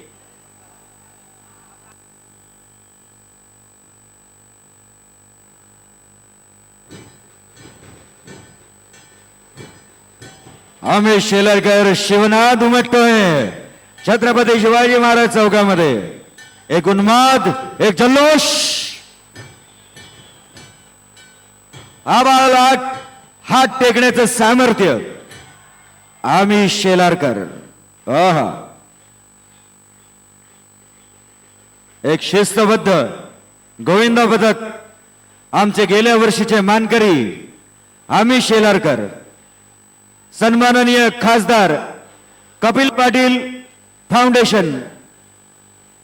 आम्ही शेलारकर शिवनाथ उमटतोय छत्रपती शिवाजी महाराज चौकामध्ये. एक उन्माद, एक जल्लोष, आबाळाला हात टेकण्याचं सामर्थ्य आम्ही शेलारकर. एक शिस्तबद्ध गोविंदा पथक, आमचे गेल्या वर्षीचे मानकरी आम्ही शेलारकर. सन्माननीय खासदार कपिल पाटील फाउंडेशन,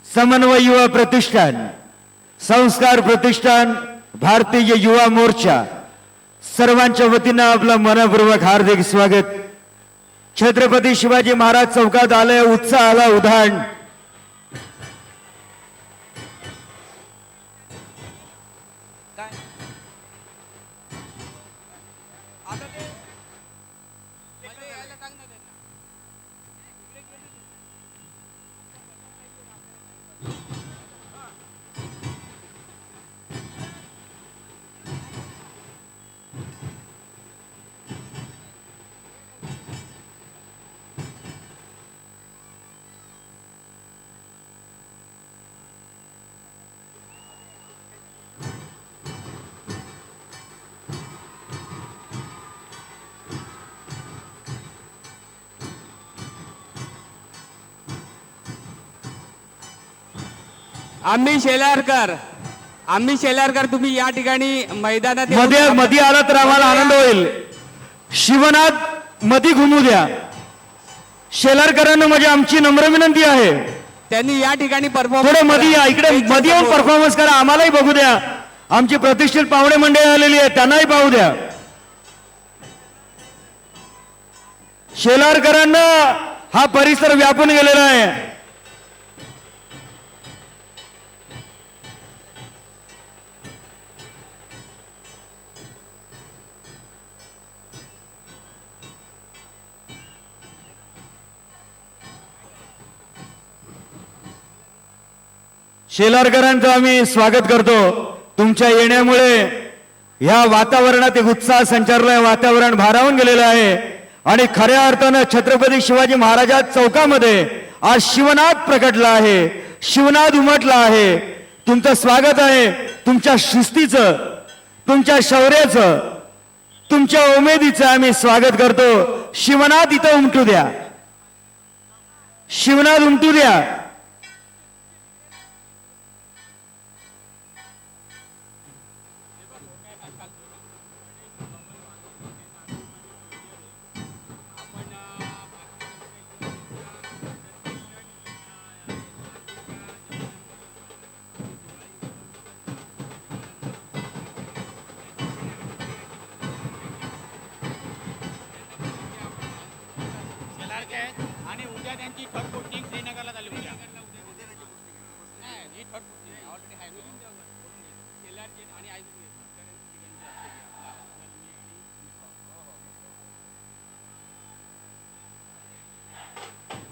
समन्वय युवा प्रतिष्ठान, संस्कार प्रतिष्ठान, भारतीय युवा मोर्चा सर्वांच्या वतीनं आपलं मनपूर्वक हार्दिक स्वागत. छत्रपती शिवाजी महाराज चौकात आलंय उत्साहाला उधाण. आम्ही शेलारकर तुम्ही या ठिकाणी मैदानात येऊन मध्ये मध्ये आला तर आम्हाला आनंद होईल. शिवनाथ मध्ये घुमू द्या. शेलारकरांना म्हणजे आमची नम्र विनंती आहे, त्यांनी या ठिकाणी थोडं परफॉर्मन्स मध्ये या, इकडे मध्ये येऊन परफॉर्मन्स करा, आम्हालाही बघू द्या. आमची प्रतिष्ठित पाहुणे मंडळी आलेली आहे, त्यांनाही पाहू द्या. शेलारकरांना हा परिसर व्यापून गेलेला आहे. शेलारकरांचं आम्ही स्वागत करतो. तुमच्या येण्यामुळे ह्या वातावरणात एक उत्साह संचारलाय, वातावरण भारावून गेलेलं आहे आणि खऱ्या अर्थानं छत्रपती शिवाजी महाराजा चौकामध्ये आज शिवनाथ प्रकटला आहे, शिवनाथ उमटला आहे. तुमचं स्वागत आहे. तुमच्या शिस्तीचं, तुमच्या शौर्याचं, तुमच्या उमेदीचं आम्ही स्वागत करतो. शिवनाथ इथं उमटू द्या, शिवनाथ उमटू द्या. आणि उद्या त्यांची थर्ड टीम श्रीनगरला झाली उद्या.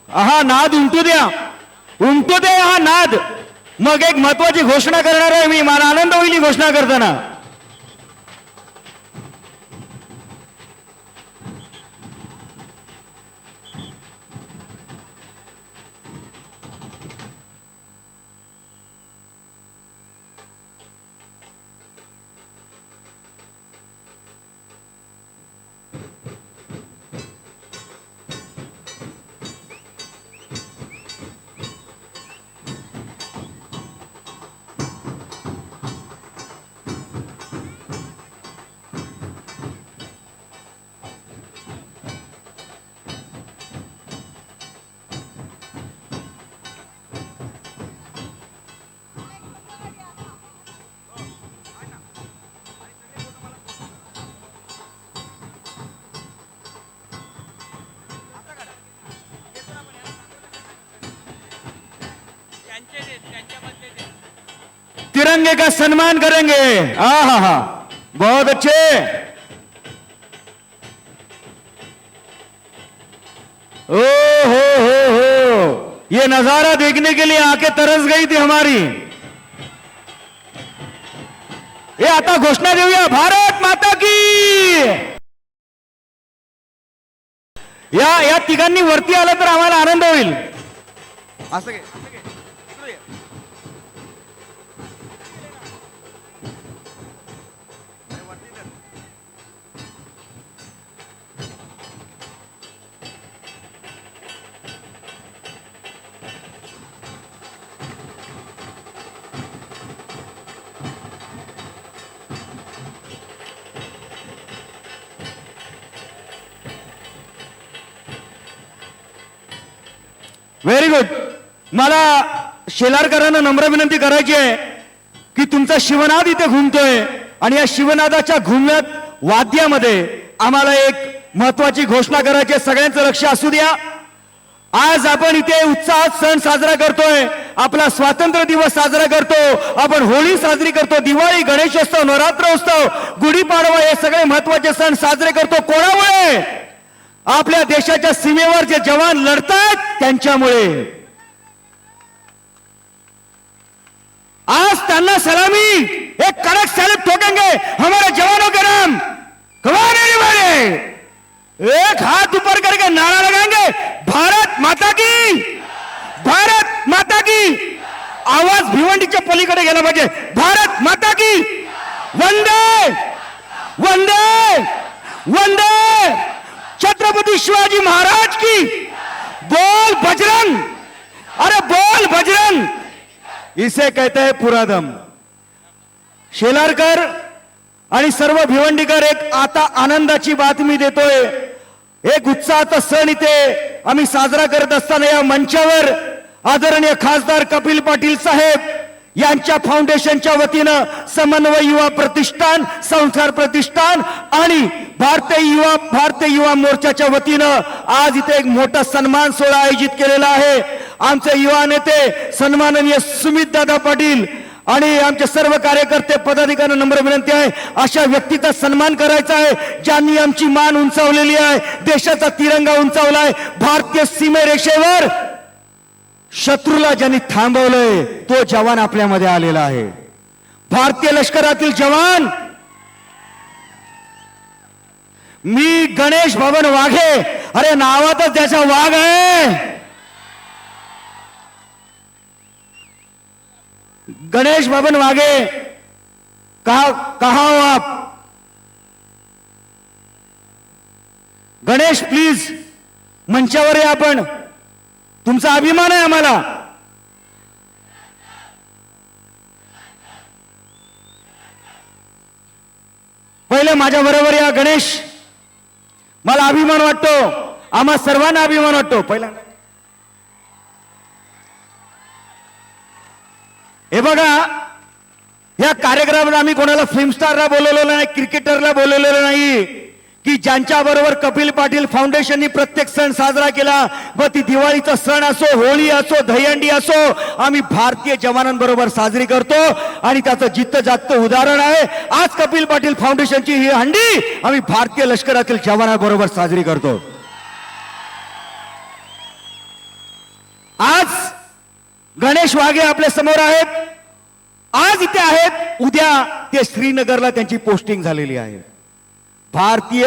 हा नाद उमटू द्या, उमटू द्या हा नाद. मग एक महत्वाची घोषणा करणार आहे मी, मला आनंद होईल ही घोषणा करताना. तिरंगे का सम्मान करेंगे. हा बहुत अच्छे. हो, ये नजारा देखने के लिए आंखें तरस गई थी हमारी. ये आता घोषणा देऊया, भारत माता की. या तिघांनी वरती आलं तर आम्हाला आनंद होईल. असं काय व्हेरी गुड. मला शेलारकरांना नम्र विनंती करायची आहे की तुमचा शिवनाद इथे घुमतोय आणि या शिवनादाच्या घुमण्यात वाद्यामध्ये आम्हाला एक महत्वाची घोषणा करायची आहे. सगळ्यांचं लक्ष असू द्या. आज आपण इथे उत्साहात सण साजरा करतोय. आपला स्वातंत्र्य दिवस साजरा करतो, आपण होळी साजरी करतो, दिवाळी, गणेशोत्सव, नवरात्रोत्सव, गुढीपाडवा हे सगळे महत्वाचे सण साजरे करतो. कोणामुळे? आपल्या देशाच्या सीमेवर जे जवान लढतात त्यांच्यामुळे. आज त्यांना सलामी, एक कड़क सैल्यूट ठोकेंगे हमारे जवानों के नाम. कमान एनीबॉडी. एक हाथ ऊपर करके नारा लगाएंगे, भारत माता की, भारत माता की. आवाज भिवंडीच्या पलीकडे गेला पाहिजे. भारत माता की. वंदे वंदे वंदे छत्रपती शिवाजी महाराज की. बोल बजरंग, अरे बोल बजरंग. इसे कहते हैं पुरादम. शेलारकर आणि सर्व भिवंडीकर एक आता आनंदाची बातमी देतोय. एक उत्साहाचा सण इथे आम्ही साजरा करत असताना या मंचावर आदरणीय खासदार कपिल पाटील साहेब यांच्या फाउंडेशनच्या वतीनं समन्वय युवा प्रतिष्ठान, संस्कार प्रतिष्ठान आणि भारतीय युवा मोर्चाच्या वतीनं आज इथे एक मोठा सन्मान सोहळा आयोजित केलेला आहे. आमचे युवा नेते सन्माननीय सुमित दादा पाटील आणि आमचे सर्व कार्यकर्ते पदाधिकाऱ्यांना नम्र विनंती आहे, अशा व्यक्तीचा सन्मान करायचा आहे ज्यांनी आमची मान उंचावलेली आहे, देशाचा तिरंगा उंचावलाय. भारतीय सीमेरेषेवर शत्रूला ज्यांनी थांबवलंय तो जवान आपल्यामध्ये आलेला आहे. भारतीय लष्करातील जवान. मी गणेश भवन वाघे, अरे नावातच त्याचा वाघ आहे. गणेश भवन वाघे, कहा हो आप? गणेश प्लीज मंचावर या. आपण तुमचा अभिमान आहे आम्हाला. पहिले माझ्या बरोबर या गणेश. मला अभिमान वाटतो, आम्हा सर्वांना अभिमान वाटतो. पहिला हे बघा, या कार्यक्रमात आम्ही कोणाला फिल्म स्टारला बोलवलेलं नाही, क्रिकेटरला बोलवलेलं नाही, की ज्यांच्या बरोबर कपिल पाटील फाउंडेशननी प्रत्येक सण साजरा केला, व ती दिवाळीचा सण असो, होळी असो, दहीहंडी असो, आम्ही भारतीय जवानांबरोबर साजरी करतो. आणि त्याचं जिद्द जागतं उदाहरण आहे आज कपिल पाटील फाउंडेशनची ही हंडी आम्ही भारतीय लष्करातील जवानांबरोबर साजरी करतो. आज गणेश वाघे आपल्या समोर आहेत. आज इथे आहेत, उद्या ते श्रीनगरला त्यांची पोस्टिंग झालेली आहे. भारतीय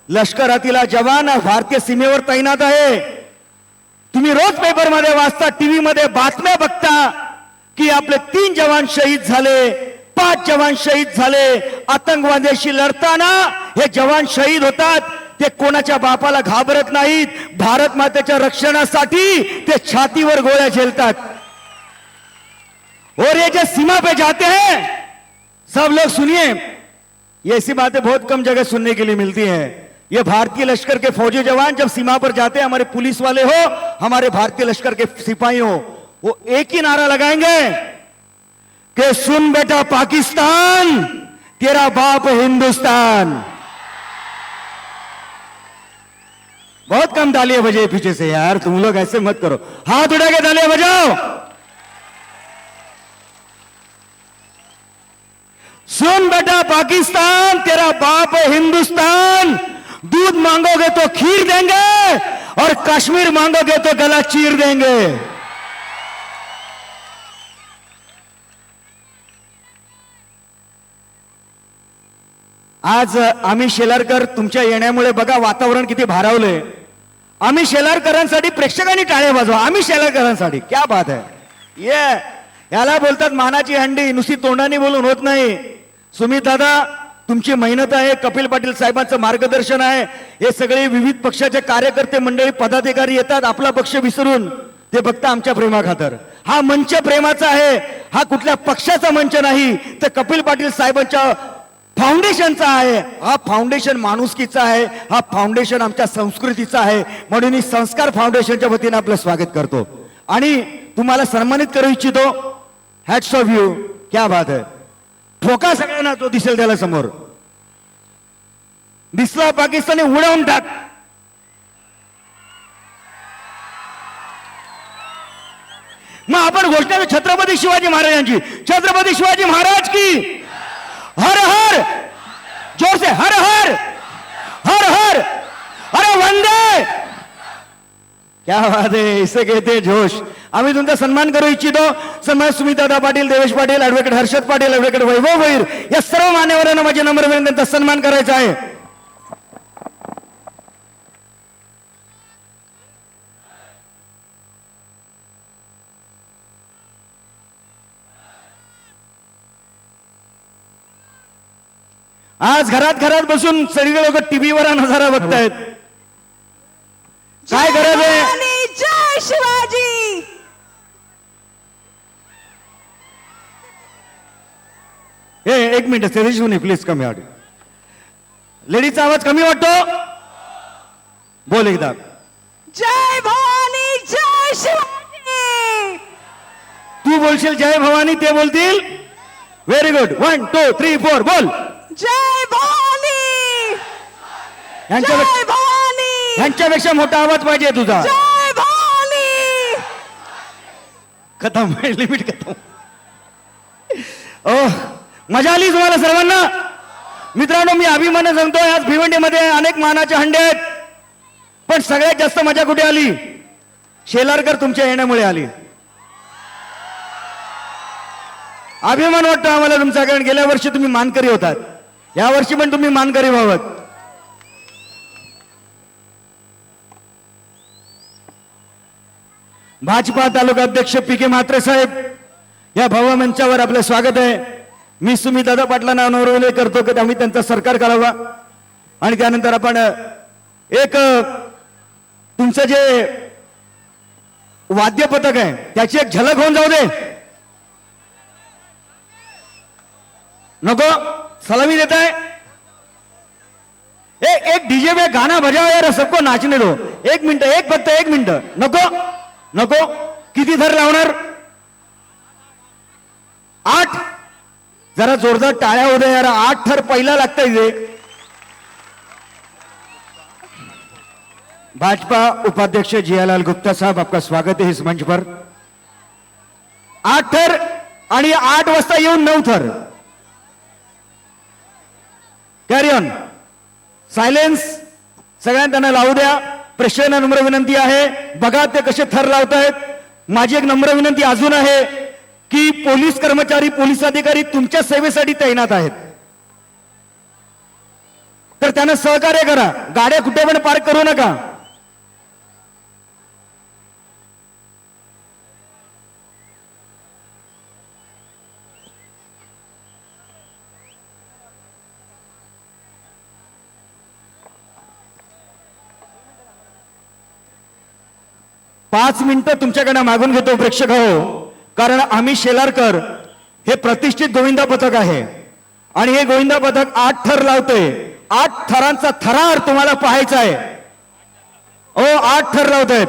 लष्करातील जवान भारतीय सीमेवर तैनात आहे. तुम्ही रोज पेपरमध्ये वाचता, टीव्ही मध्ये बातम्या बघता की आपले 3 जवान शहीद झाले, 5 जवान शहीद झाले. आतंकवाद्याशी लढताना हे जवान शहीद होतात. ते कोणाच्या बापाला घाबरत नाहीत. भारत मातेच्या रक्षणासाठी ते छातीवर गोळ्या झेलतात. और ये जो सीमा पे जाते हैं, सब लोग सुनिए, ये ऐसी बातें बहुत कम जगह सुनने के लिए मिलती हैं. ये भारतीय लश्कर के फौजी जवान जब सीमा पर जाते हैं, हमारे पुलिस वाले हो, हमारे भारतीय लश्कर के सिपाही हो, वो एक ही नारा लगाएंगे कि सुन बेटा पाकिस्तान, तेरा बाप हिंदुस्तान. बहुत कम तालियां बजे पीछे से यार, तुम लोग ऐसे मत करो. हाथ उठा के तालियां बजाओ. सुन बेटा पाकिस्तान, तेरा बाप है हिंदुस्तान. दूध मांगोगे तो खीर देंगे और कश्मीर मांगोगे तो गला चीर देंगे. आज आम्ही शेलारकर तुमच्या येण्यामुळे बघा वातावरण किती भारावलंय. आम्ही शेलारकरांसाठी प्रेक्षकांनी टाळे वाजवा. आम्ही शेलारकरांसाठी, क्या बात है. याला बोलतात मानाची हंडी. नुसती तोंडाने बोलून होत नाही. सुमित दादा, तुमची मेहनत आहे, कपिल पाटील साहेबांचं मार्गदर्शन आहे. हे सगळे विविध पक्षाचे कार्यकर्ते मंडळी, पदाधिकारी येतात आपला पक्ष विसरून. ते फक्त आमच्या प्रेमाखातर. हा मंच प्रेमाचा आहे. हा कुठल्या पक्षाचा मंच नाही, तर कपिल पाटील साहेबांच्या फाउंडेशनचा आहे. हा फाउंडेशन माणुसकीचा आहे. हा फाउंडेशन आमच्या संस्कृतीचा आहे. म्हणून मी संस्कार फाउंडेशनच्या वतीने आपलं स्वागत करतो आणि तुम्हाला सन्मानित करू इच्छितो. Hats off you. क्या बात है. ठोका सगळ्यांना, तो दिसेल त्याला समोर. दिसला पाकिस्तानी उडवून टाक. मग आपण गोष्ट छत्रपती शिवाजी महाराजांची. छत्रपती शिवाजी महाराज की हर हर, जोर से हर हर हर हर. अरे वंदे. क्या बात है. इसे कहते जोश. आम्ही तुमचा सन्मान करू इच्छितो. सन्मान सुमितदादा पाटील, देवेश पाटील, ऍडव्होकेट हर्षद पाटील, ऍडव्होकेट वैभव भैर या सर्व मान्यवरांना माझे नम्र विनंती, त्यांचा सन्मान करायचा आहे. आज घरात घरात बसून सगळे लोक टीव्हीवर नजारा बघतायत. काय गरज आहे. जय शिवाजी. एक मिनिट तेजस्विनी प्लीज कमी आवाज. लेडीजचा आवाज कमी वाटतो. बोल एकदा. जय भवानी जय शिवाजी. तू बोलशील जय भवानी, ते बोलतील. Very good. 1 2 3 4 बोल. जय भवानी यांच्यापेक्षा जय भवानी यांच्यापेक्षा मोठा आवाज पाहिजे तुझा. जय भवानी. खतम लिमिट खतम. मजा आली तुम्हाला सर्वांना. मित्रांनो, मी अभिमानाने सांगतोय आज भिवंडीमध्ये अनेक मानाचे हंडे आहेत, पण सगळ्यात जास्त मजा कुठे आली? शेलारकर तुमच्या येण्यामुळे आली. अभिमान वाटतो आम्हाला तुमचा, कारण गेल्या वर्षी तुम्ही मानकरी होतात, या वर्षी पण तुम्ही मानकरी व्हावत. भाजपा तालुका अध्यक्ष पी.के. म्हात्रे साहेब या भव्य मंचावर आपलं स्वागत आहे. मी सुमितदादा पाटलांना अनुरोध करतो की आम्ही त्यांचा सत्कार करावा आणि त्यानंतर आपण एक तुमचं जे वाद्य पथक आहे त्याची एक झलक होऊन जाऊ दे. नको सलामी देता है. एक डीजे में गाना बजाओ यार, सबको नाचने दो. एक मिनिट, एक फक्त एक मिनिट. नको नको. किती थर लावणार? 8. जरा जोरदार टाळ्या होत्या यार. 8 थर पहिला लागतंय इथे. भाजपा उपाध्यक्ष जियालाल गुप्ता साहब, आपका स्वागत है इस मंच पर. 8 थर आणि 8 वाजता येऊन 9 थर. Carry on. सायलेन्स. सगळ्यांना त्यांना लावू द्या. प्रेक्षकांना नम्र विनंती आहे, बघा ते कसे थर लावतायत. माझी एक नम्र विनंती अजून आहे की पोलीस कर्मचारी, पोलीस अधिकारी तुमच्या सेवेसाठी तैनात आहेत, तर त्यांना सहकार्य करा. गाड्या कुठे पण पार्क करू नका. पाच मिनिटं तुमच्याकडे मागून घेतो प्रेक्षक हो, कारण आम्ही शेलारकर हे प्रतिष्ठित गोविंदा पथक आहे आणि हे गोविंदा पथक 8 थर लावतोय. 8 थरांचा थरार तुम्हाला पाहायचा आहे. 8 थर लावतायत.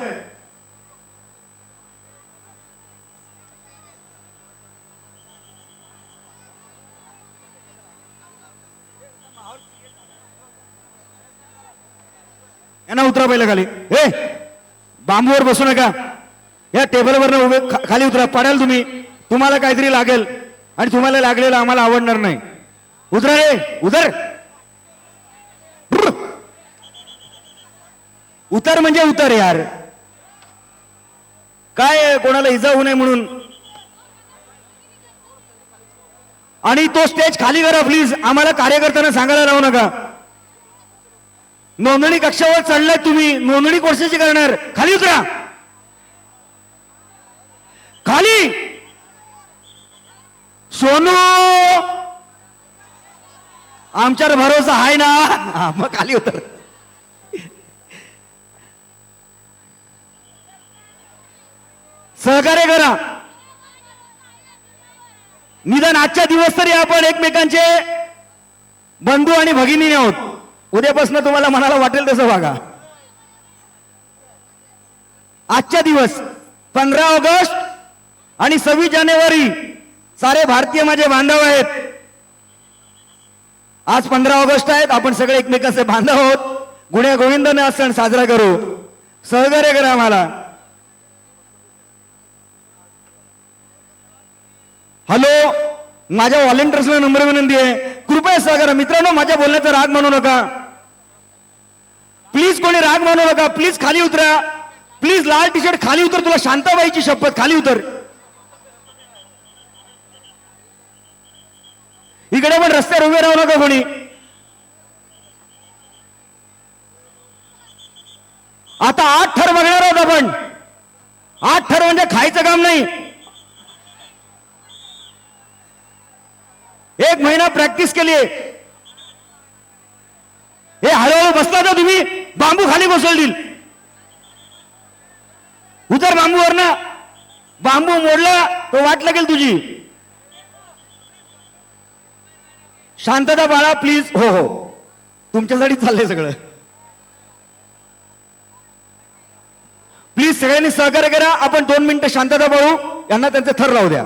यांना उतरा पहिलं खाली. बांबूवर बसू नका. या टेबलवर उभे खाली उतरा. पडाल तुम्ही, तुम्हाला काहीतरी लागेल आणि तुम्हाला लागलेलं आम्हाला आवडणार नाही. उतरा रे, उतर. उतर म्हणजे उतर यार. काय कोणाला इजा होऊ नये म्हणून. आणि तो स्टेज खाली करा प्लीज. आम्हाला कार्यकर्त्यांना सांगायला लावू नका. नोंदणी कक्षावर चढलाय तुम्ही, नोंदणी कोर्सेची करणार. खाली उतरा. खाली. सोनू आमच्यावर भरोसा आहे ना, मग खाली उतर. सहकार्य करा. निदान आजच्या दिवस तरी आपण एकमेकांचे बंधू आणि भगिनी आहोत. उद्यापासून तुम्हाला मनाला वाटेल तसं वागा. आजच्या दिवस 15 ऑगस्ट आणि 26 जानेवारी सारे भारतीय माझे बांधव आहेत. आज 15 ऑगस्ट आहेत. आपण सगळे एकमेकांचे बांधव आहोत. गुण्या गोविंदाने हा सण साजरा करू. सहकार्य करा आम्हाला. हॅलो, माझ्या व्हॉलेंटियर्सला नंबर विनंती आहे, कृपया सहकार्य. मित्रांनो, माझ्या बोलण्याचा राग मानू नका प्लीज. कोणी राग मानू नका प्लीज. खाली उतरा प्लीज. लाल टी शर्ट खाली उतर. तुला शांताबाईची शपथ, खाली उतर. इकडे पण रस्त्यावर उभे राहू नका कोणी. आता 8 थर बघणार आहोत आपण. 8 थर म्हणजे खायचं काम नाही. 1 महिना प्रॅक्टिस केली. हे हळूहळू बसला तर तुम्ही बांबू खाली बसवतील. उतर बांबूवर ना. बांबू मोडला तो वाट लागेल तुझी. शांतता बाळा प्लीज. हो हो, तुमच्यासाठी चाललंय सगळं. प्लीज सगळ्यांनी सहकार्य करा. आपण 2 मिनिटं शांतता पाहू. यांना त्यांचे थर राहू द्या.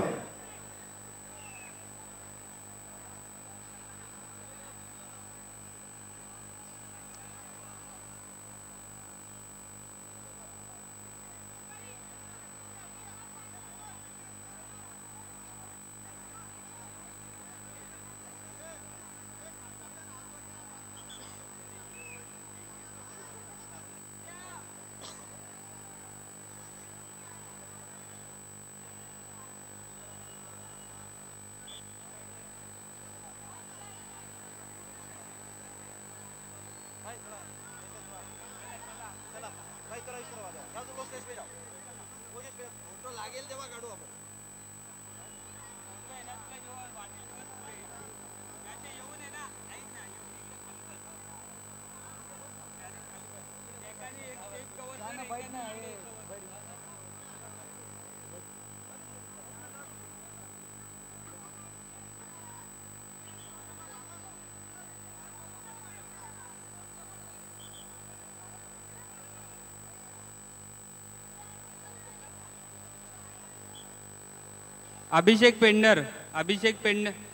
अभिषेक पेंडर,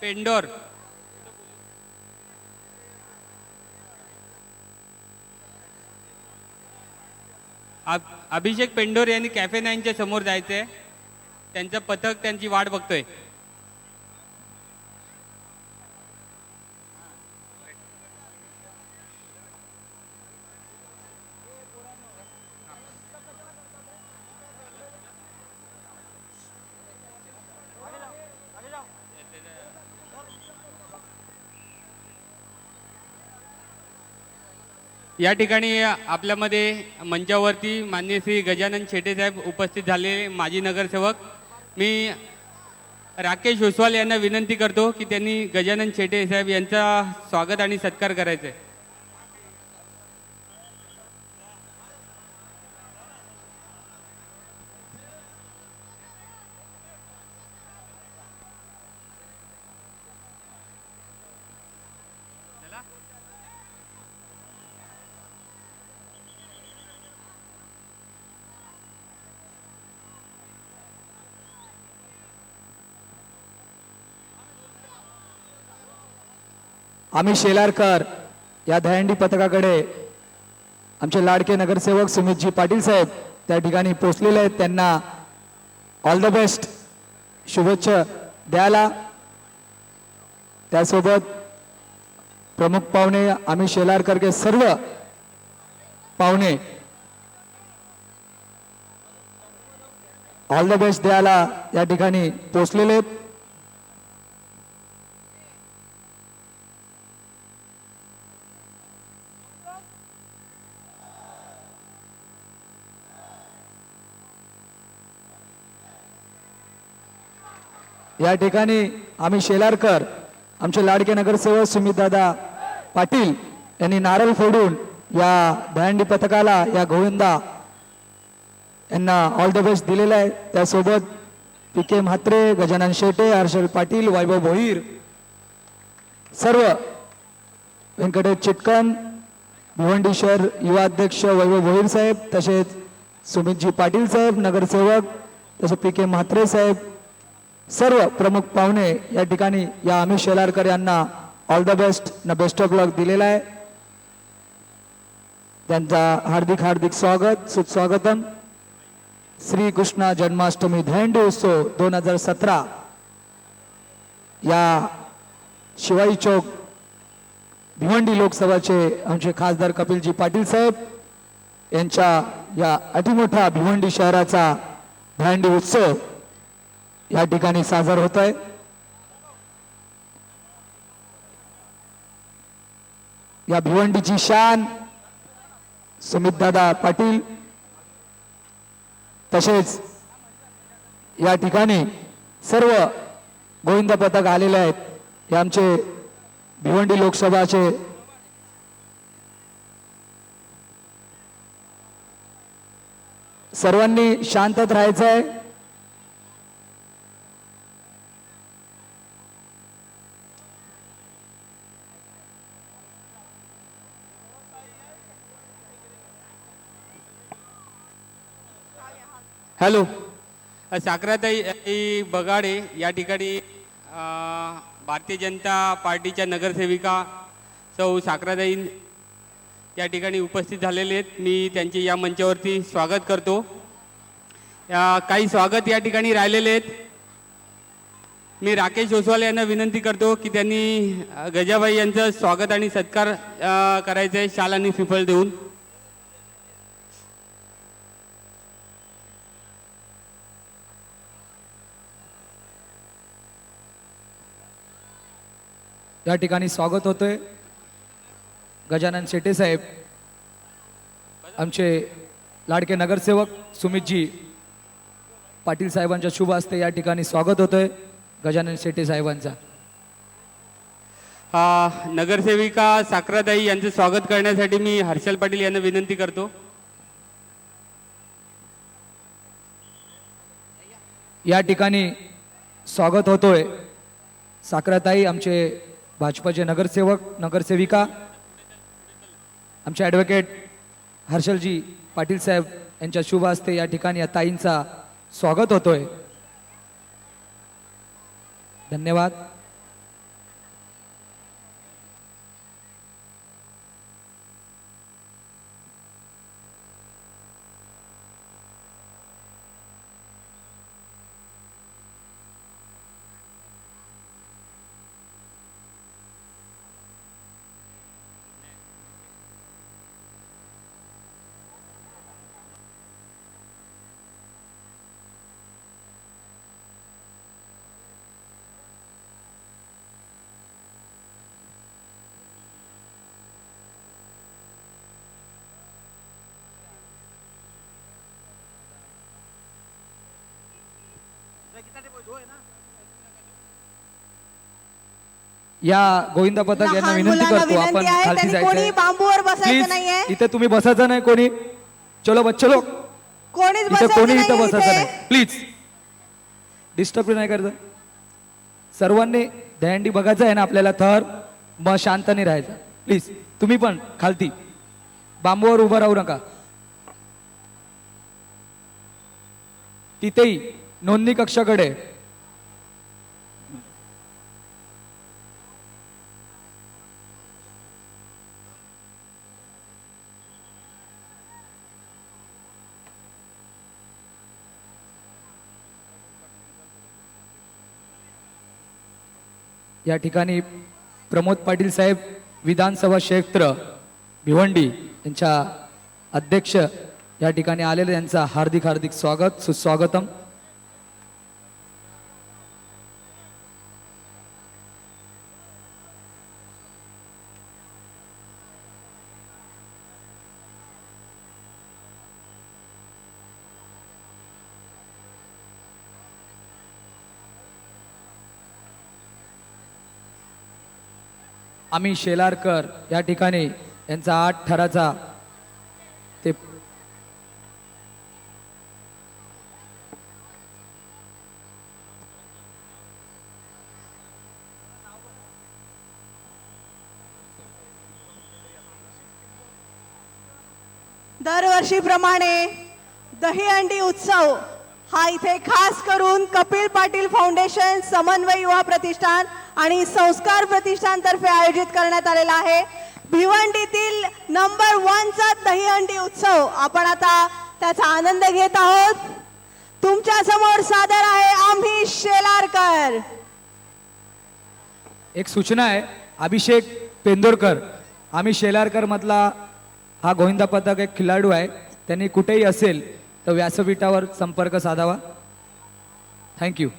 पेंडोर. अभिषेक पेंडोर यांनी कॅफे 9च्या समोर जायचंय. त्यांचं पथक त्यांची वाट बघतोय. या ठिकाणी आपल्यामध्ये मंचावरती माननीय श्री गजानन शेटे साहेब उपस्थित झालेले माजी नगरसेवक. मी राकेश ओसवाल यांना विनंती करतो की त्यांनी गजानन शेटे साहेब यांचा स्वागत आणि सत्कार करायचा आहे. आम्ही शेलारकर या दहीहंडी पथकाकडे आमचे लाडके नगरसेवक सुमितजी पाटील साहेब त्या ठिकाणी पोहोचलेले आहेत. त्यांना ऑल द बेस्ट शुभेच्छा द्यायला. त्यासोबत प्रमुख पाहुणे आम्ही शेलारकर के सर्व पाहुणे ऑल द बेस्ट द्यायला या ठिकाणी पोहोचलेले आहेत. या ठिकाणी आम्ही शेलारकर आमचे लाडके नगरसेवक सुमितदादा पाटील यांनी नारळ फोडून या दहीहंडी पथकाला या गोविंदा यांना ऑल द बेस्ट दिलेला आहे. त्यासोबत पी.के. म्हात्रे, गजानन शेटे, हर्षल पाटील, वैभव भोईर, सर्व व्यंकटेश चिटकन, भिवंडी शहर युवा अध्यक्ष वैभव भोईर साहेब, तसेच सुमितजी पाटील साहेब नगरसेवक, तसे पी.के. म्हात्रे साहेब, सर्व प्रमुख पाहुणे या ठिकाणी या आम्ही शेलारकर यांना ऑल द बेस्ट न बेस्ट ऑफ लक दिलेला आहे. त्यांचा हार्दिक हार्दिक स्वागत सुस्वागतम. श्री कृष्ण जन्माष्टमी दहीहंडी उत्सव 2017 या शिवाई चौक भिवंडी लोकसभाचे आमचे खासदार कपिलजी पाटील साहेब यांच्या या अतिमोठा भिवंडी शहराचा दहीहंडी उत्सव या ठिकाणी साजरा होत आहे. या भिवंडीची शान सुमितदादा पाटील, तसेच या ठिकाणी सर्व गोविंद पथक आलेले आहेत. हे आमचे भिवंडी लोकसभाचे सर्वांनी शांतत राहायचं आहे. हॅलो साखराताई बगाडे या ठिकाणी भारतीय जनता पार्टीच्या नगरसेविका सौ साखराताई या ठिकाणी उपस्थित झालेले आहेत. मी त्यांचे या मंचावरती स्वागत करतो. काही स्वागत या ठिकाणी राहिलेले आहेत. मी राकेश ओसवाल यांना विनंती करतो की त्यांनी गजाबाई यांचं स्वागत आणि सत्कार करायचं आहे शाल आणि श्रीफळ देऊन. या ठिकाणी स्वागत होतोय गजानन शेटे साहेब, आमचे लाडके नगरसेवक सुमितजी पाटील साहेबांच्या शुभ हस्ते या ठिकाणी स्वागत होतोय गजानन शेटे साहेबांचा. नगरसेविका साखराताई यांचं स्वागत करण्यासाठी मी हर्षल पाटील यांना विनंती करतो. या ठिकाणी स्वागत होतोय साखराताई, आमचे भाजपचे नगरसेवक नगरसेविका आमचे ॲडव्होकेट हर्षलजी पाटील साहेब यांच्या शुभ हस्ते या ठिकाणी या ताईंचा स्वागत होतोय. धन्यवाद. या गोविंदा पथक यांना लहान विनंती मुलांना करतो आपण विनंती आहे, खालती त्यांनी कोणी जायचं. बांबूवर बसायचं प्लीज नाहीये. इथे तुम्ही बसायचं नाही कोणी. चलो बच्चे लोक, कोणीच इथे बसायचं कोणी इथं नाहीये बसायचं इथे. नाही प्लीज. डिस्टर्ब नाही करायचं. सर्वांनी दहंडी बघायचं आहे ना आपल्याला, थर मग शांतने राहायचं. प्लीज तुम्ही पण खालती बांबूवर उभं राहू नका. तिथेही नोंदणी कक्षाकडे या ठिकाणी प्रमोद पाटील साहेब विधानसभा क्षेत्र भिवंडी यांच्या अध्यक्ष या ठिकाणी आलेले, यांचा हार्दिक हार्दिक स्वागत सुस्वागतम. आम्ही शेलारकर या ठिकाणी यांचा 8 थराचा ते दरवर्षीप्रमाणे दहीहंडी उत्सव हा इथे खास करून कपिल पाटील फाउंडेशन, समन्वय युवा प्रतिष्ठान आणि संस्कार प्रतिष्ठान तर्फे आयोजित करण्यात आलेला आहे. भिवंडीतील नंबर 1 चा दहीहंडी उत्सव आपण आता त्याचा आनंद घेत आहोत. तुमच्या समोर सादर आहे आम्ही शेलारकर. एक सूचना आहे, अभिषेक पेंदोरकर आम्ही शेलारकर मधला हा गोविंदा पथक एक खिलाडू आहे. त्यांनी कुठेही असेल तर व्यासपीठावर संपर्क साधावा. थँक्यू.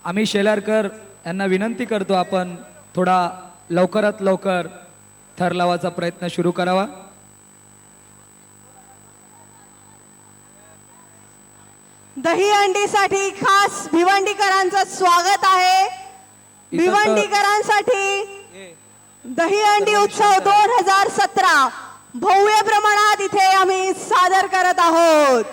आम्ही शेलारकर यांना विनंती करतो आपण थोडा लवकरात लवकर थर लावायचा प्रयत्न सुरू करावा. दहीहंडीसाठी खास भिवंडीकरांचं स्वागत आहे. भिवंडीकरांसाठी दहीहंडी उत्सव 2017 भव्य प्रमाणात इथे आम्ही सादर करत आहोत.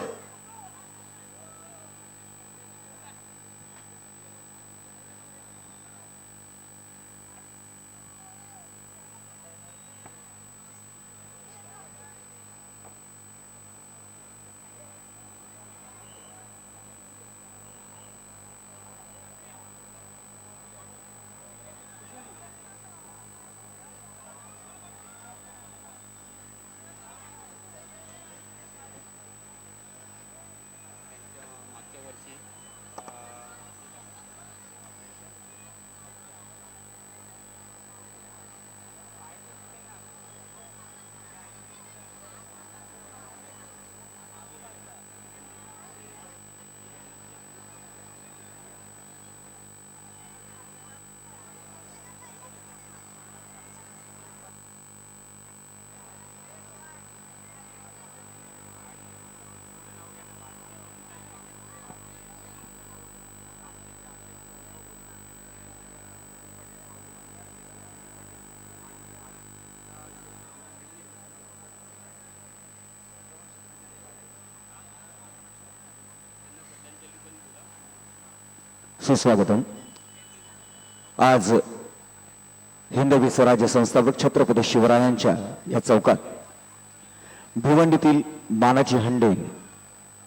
सुस्वागतम. आज हिंदवी स्वराज्य संस्थापक छत्रपती शिवरायांच्या या चौकात भिवंडीतील मानाची हंडी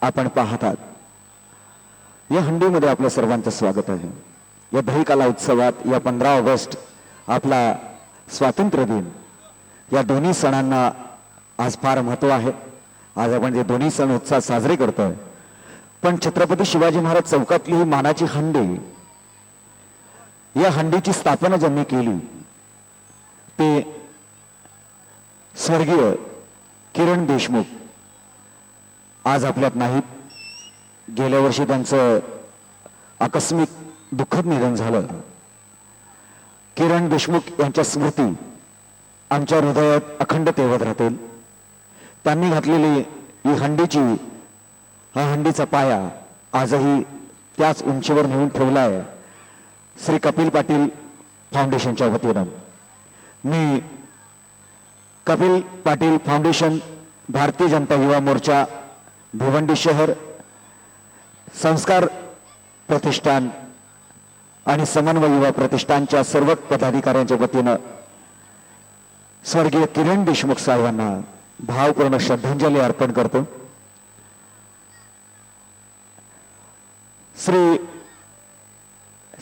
आपण पाहतात. या हंडीमध्ये आपल्या सर्वांचं स्वागत आहे. या दहीकाला उत्सवात या 15 ऑगस्ट आपला स्वातंत्र्य दिन, या दोन्ही सणांना आज फार महत्व आहे. आज आपण जे दोन्ही सण उत्साहात साजरे करतोय, पण छत्रपती शिवाजी महाराज चौकातली ही मानाची हंडी, या हंडीची स्थापना ज्यांनी केली ते स्वर्गीय किरण देशमुख आज आपल्यात नाहीत. गेल्या वर्षी त्यांचं आकस्मिक दुःखद निधन झालं. किरण देशमुख यांच्या स्मृती आमच्या हृदयात अखंड तेवत राहतील. त्यांनी घातलेली ही हा हंडीचा पाया आजही त्याच उंचीवर नेऊन ठेवला आहे श्री कपिल पाटील फाउंडेशनच्या वतीनं. मी कपिल पाटील फाउंडेशन, भारतीय जनता युवा मोर्चा भिवंडी शहर, संस्कार प्रतिष्ठान आणि समन्वय युवा प्रतिष्ठानच्या सर्व पदाधिकाऱ्यांच्या वतीनं स्वर्गीय किरण देशमुख साहेबांना भावपूर्ण श्रद्धांजली अर्पण करतो. श्री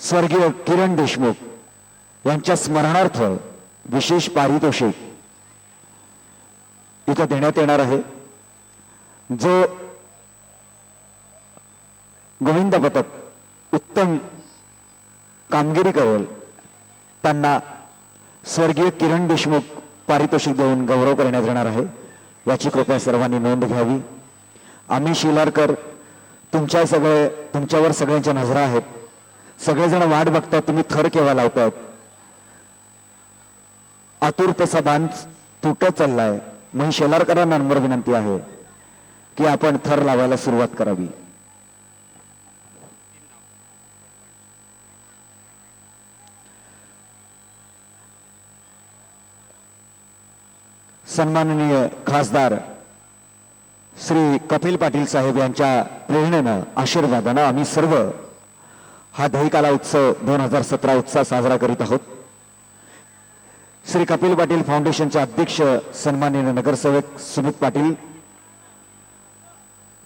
स्वर्गीय किरण देशमुख यांच्या स्मरणार्थ विशेष पारितोषिक इथं देण्यात येणार आहे. जो गोविंद पथक उत्तम कामगिरी करेल त्यांना स्वर्गीय किरण देशमुख पारितोषिक देऊन गौरव करण्यात येणार आहे. याची कृपया सर्वांनी नोंद घ्यावी. आम्ही शिलारकर तुमच्यावर सगळ्यांच्या नजरा आहेत. सगळेजण वाट बघतात, तुम्ही थर केव्हा लावतात. आतुरतेचा बांध तुटत चाललाय. म्हणून शेलारकरांना नम्र विनंती आहे की आपण थर लावायला सुरुवात करावी. सन्माननीय खासदार श्री कपिल पाटील साहेब यांच्या प्रेरणेनं, आशीर्वादानं आम्ही सर्व हा दहीकाला उत्सव 2017 उत्सव साजरा करीत आहोत. श्री कपिल पाटील फाउंडेशनचे अध्यक्ष सन्माननीय नगरसेवक सुमित पाटील,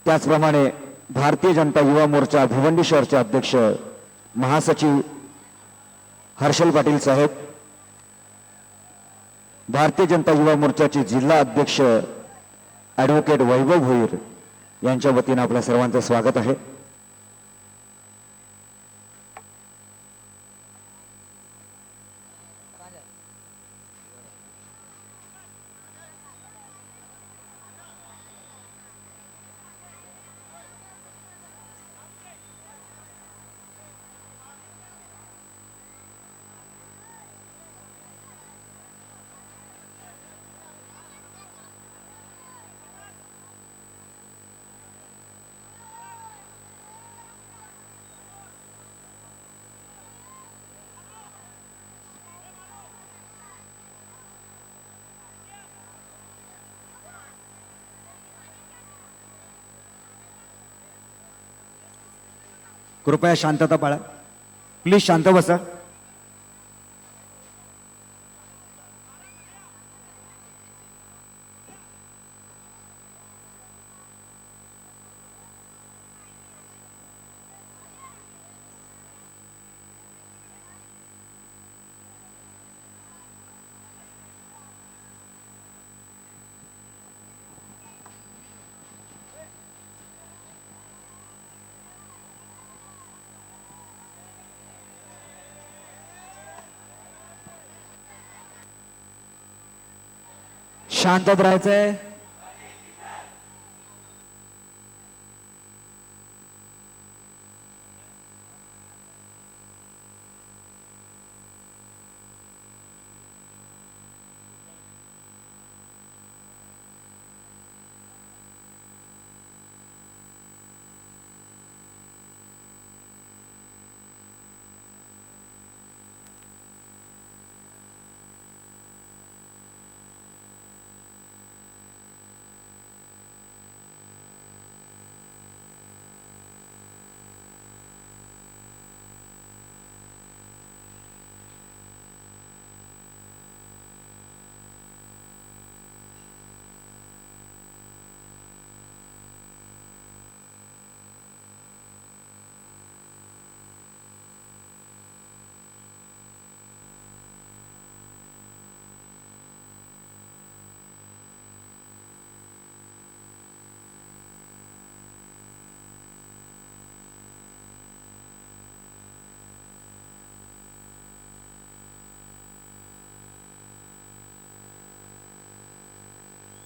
त्याचप्रमाणे भारतीय जनता युवा मोर्चा भिवंडी शहरचे अध्यक्ष महासचिव हर्षल पाटील साहेब, भारतीय जनता युवा मोर्चाचे जिल्हा अध्यक्ष ॲडव्होकेट वैभव भोईर यांच्या वतीनं आपल्या सर्वांचं स्वागत आहे. कृपया शांतता पाळा. प्लीज शांत बसा. शांतत राहायचंय.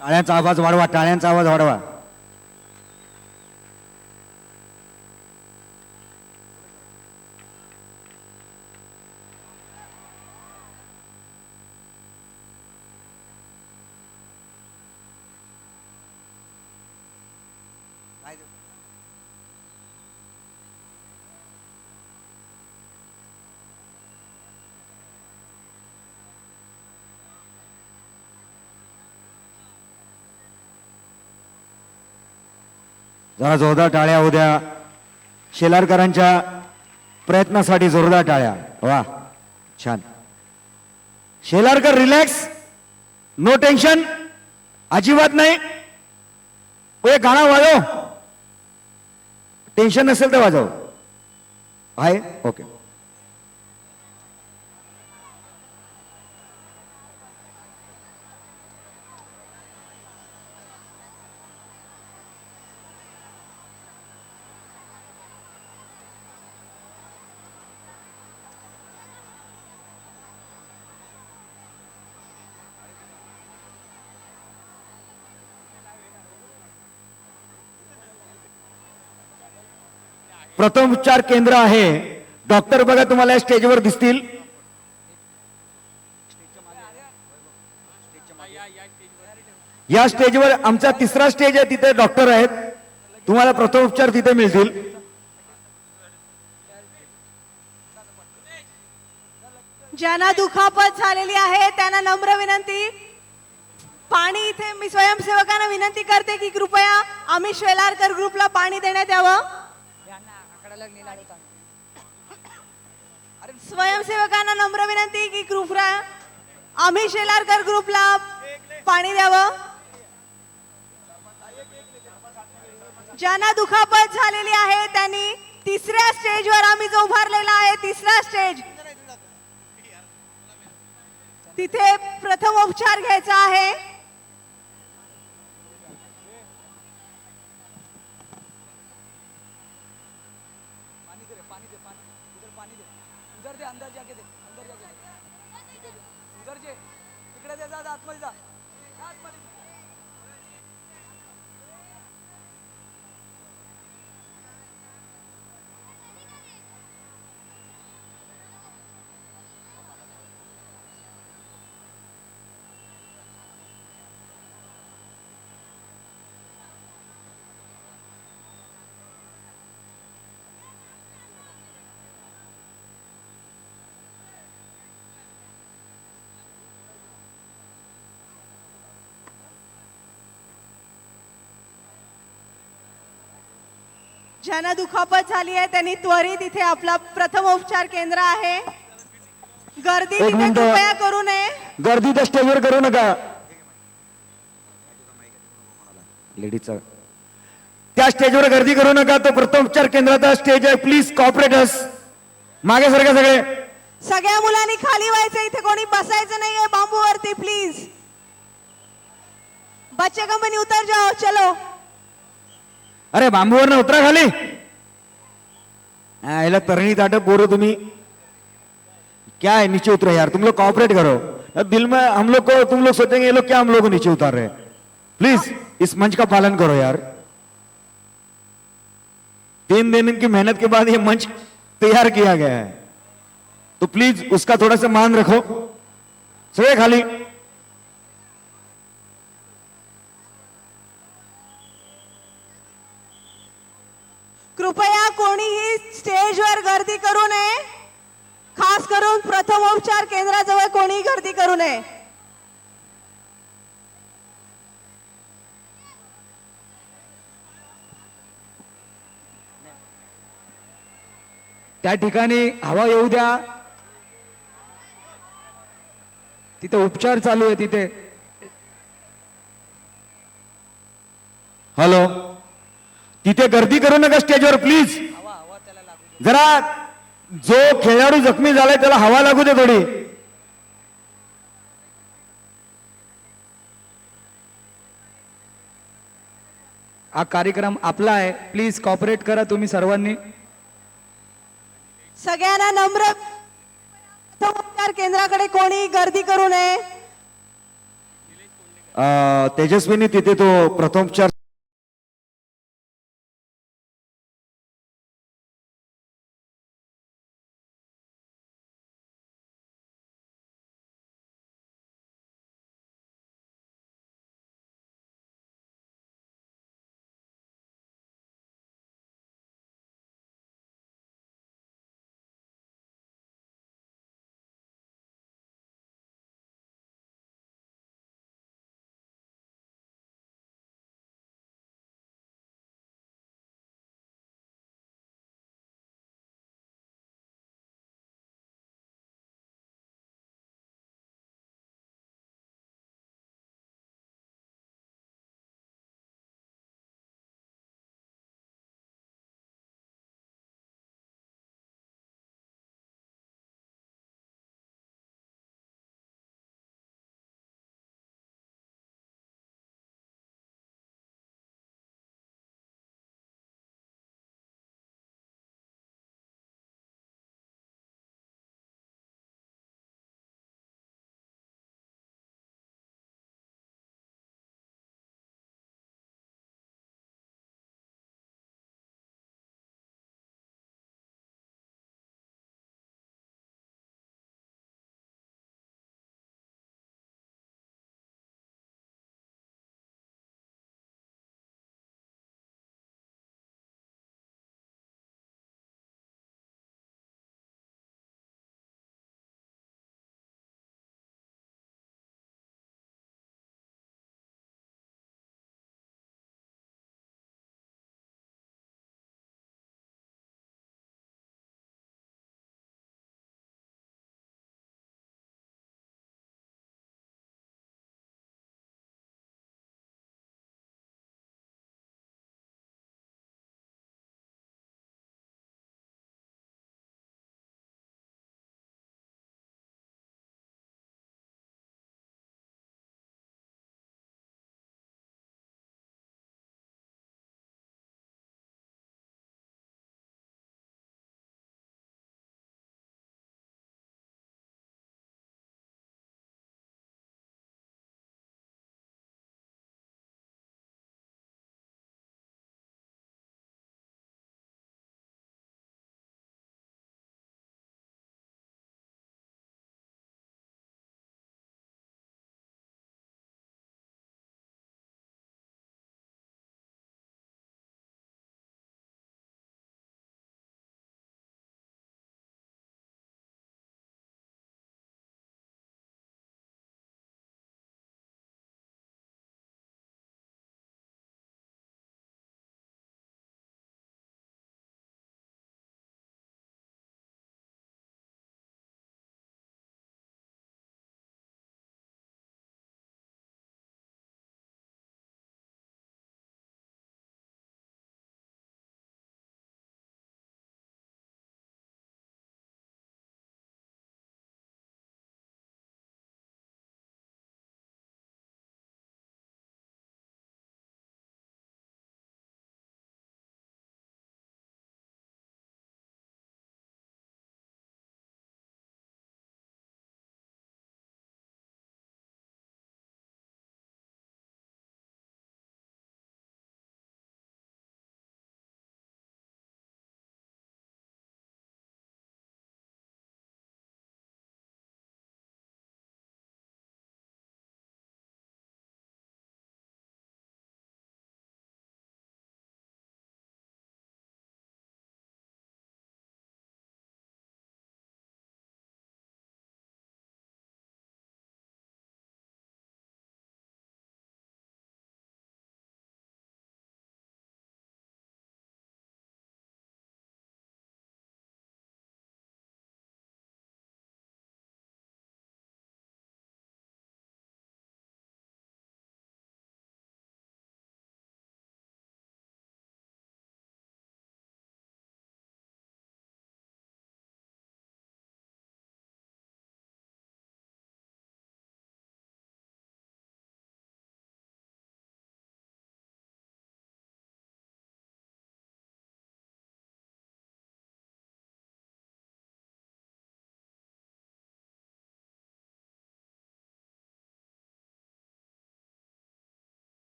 टाळ्यांचा आवाज वाढवा. टाळ्यांचा आवाज वाढवा. जरा जोरदार टाळ्या होऊ द्या. शेलारकरांच्या प्रयत्नासाठी जोरदार टाळ्या. वा, छान. शेलारकर रिलॅक्स, नो टेन्शन, अजिबात नाही. एक गाणं वाजव. टेन्शन नसेल तर वाजव. आहे ओके. प्रथम उपचार केंद्र आहे. डॉक्टर बघा तुम्हाला या स्टेजवर दिसतील. या स्टेजवर आमचा तिसरा स्टेज आहे, तिथे डॉक्टर आहेत. तुम्हाला प्रथम उपचार तिथे मिळतील. ज्यांना दुखापत झालेली आहे त्यांना नम्र विनंती, पाणी इथे मी स्वयंसेवकांना विनंती करते की कृपया आम्ही शेलारकर ग्रुपला पाणी देण्यात यावं. स्वयंसेवकांना नम्र विनंती की कृपया आम्ही शेलारकर ग्रुपला पाणी द्यावं. ज्यांना दुखापत झालेली आहे त्यांनी तिसऱ्या स्टेजवर आम्ही जो उभारलेला आहे तिसरा स्टेज तिथे प्रथम उपचार घ्यायचा आहे. ज्यांना दुखापत झाली आहे त्यांनी त्वरित इथे आपला प्रथमोपचार केंद्र आहे, गर्दी एक तिथे मिनिट. कृपया करू नये. गर्दी त्या स्टेजवर करू नका. लेडीजचा त्या स्टेजवर गर्दी करू नका. तो प्रथमोपचार केंद्राचा स्टेज आहे. प्लीज कॉपरेटर्स मागे सारखे सगळे. सगळ्या मुलांनी खाली व्हायचं, इथे कोणी बसायचं नाहीये बांबूवरती प्लीज. बच्चे कंपनी उतर जाओ चलो. अरे बांबूवर न उतरा खाली. याला तरणी ताटप बोरो तुम्ही क्या है, नीचे उतरो यार. तुम लोग कॉपरेट करो. अब दिल में हम लोग को तुम लोग सोचेंगे ये लोग क्या हम लोग को नीचे उतार रहे हैं. प्लीज इस मंच का पालन करो यार. 3 दिन की मेहनत के बाद ये मंच तैयार किया गया है, तो प्लीज उसका थोड़ा सा मान रखो. सगळे खाली. कृपया कोणीही स्टेजवर गर्दी करू नये. खास करून प्रथमोपचार केंद्राजवळ कोणी गर्दी करू नये. त्या ठिकाणी हवा येऊ द्या. तिथे उपचार चालू आहे तिथे. हॅलो, तिथे गर्दी करू नका स्टेजवर प्लीज. जरा जो खेळाडू जखमी झालाय त्याला हवा लागू दे थोडी. हा कार्यक्रम आपला आहे, प्लीज कॉपरेट करा तुम्ही सर्वांनी. सगळ्यांना नम्र, प्रथमोपचार केंद्राकडे कोणी गर्दी करू नये. तेजस्वीनी तिथे तो प्रथमोपचार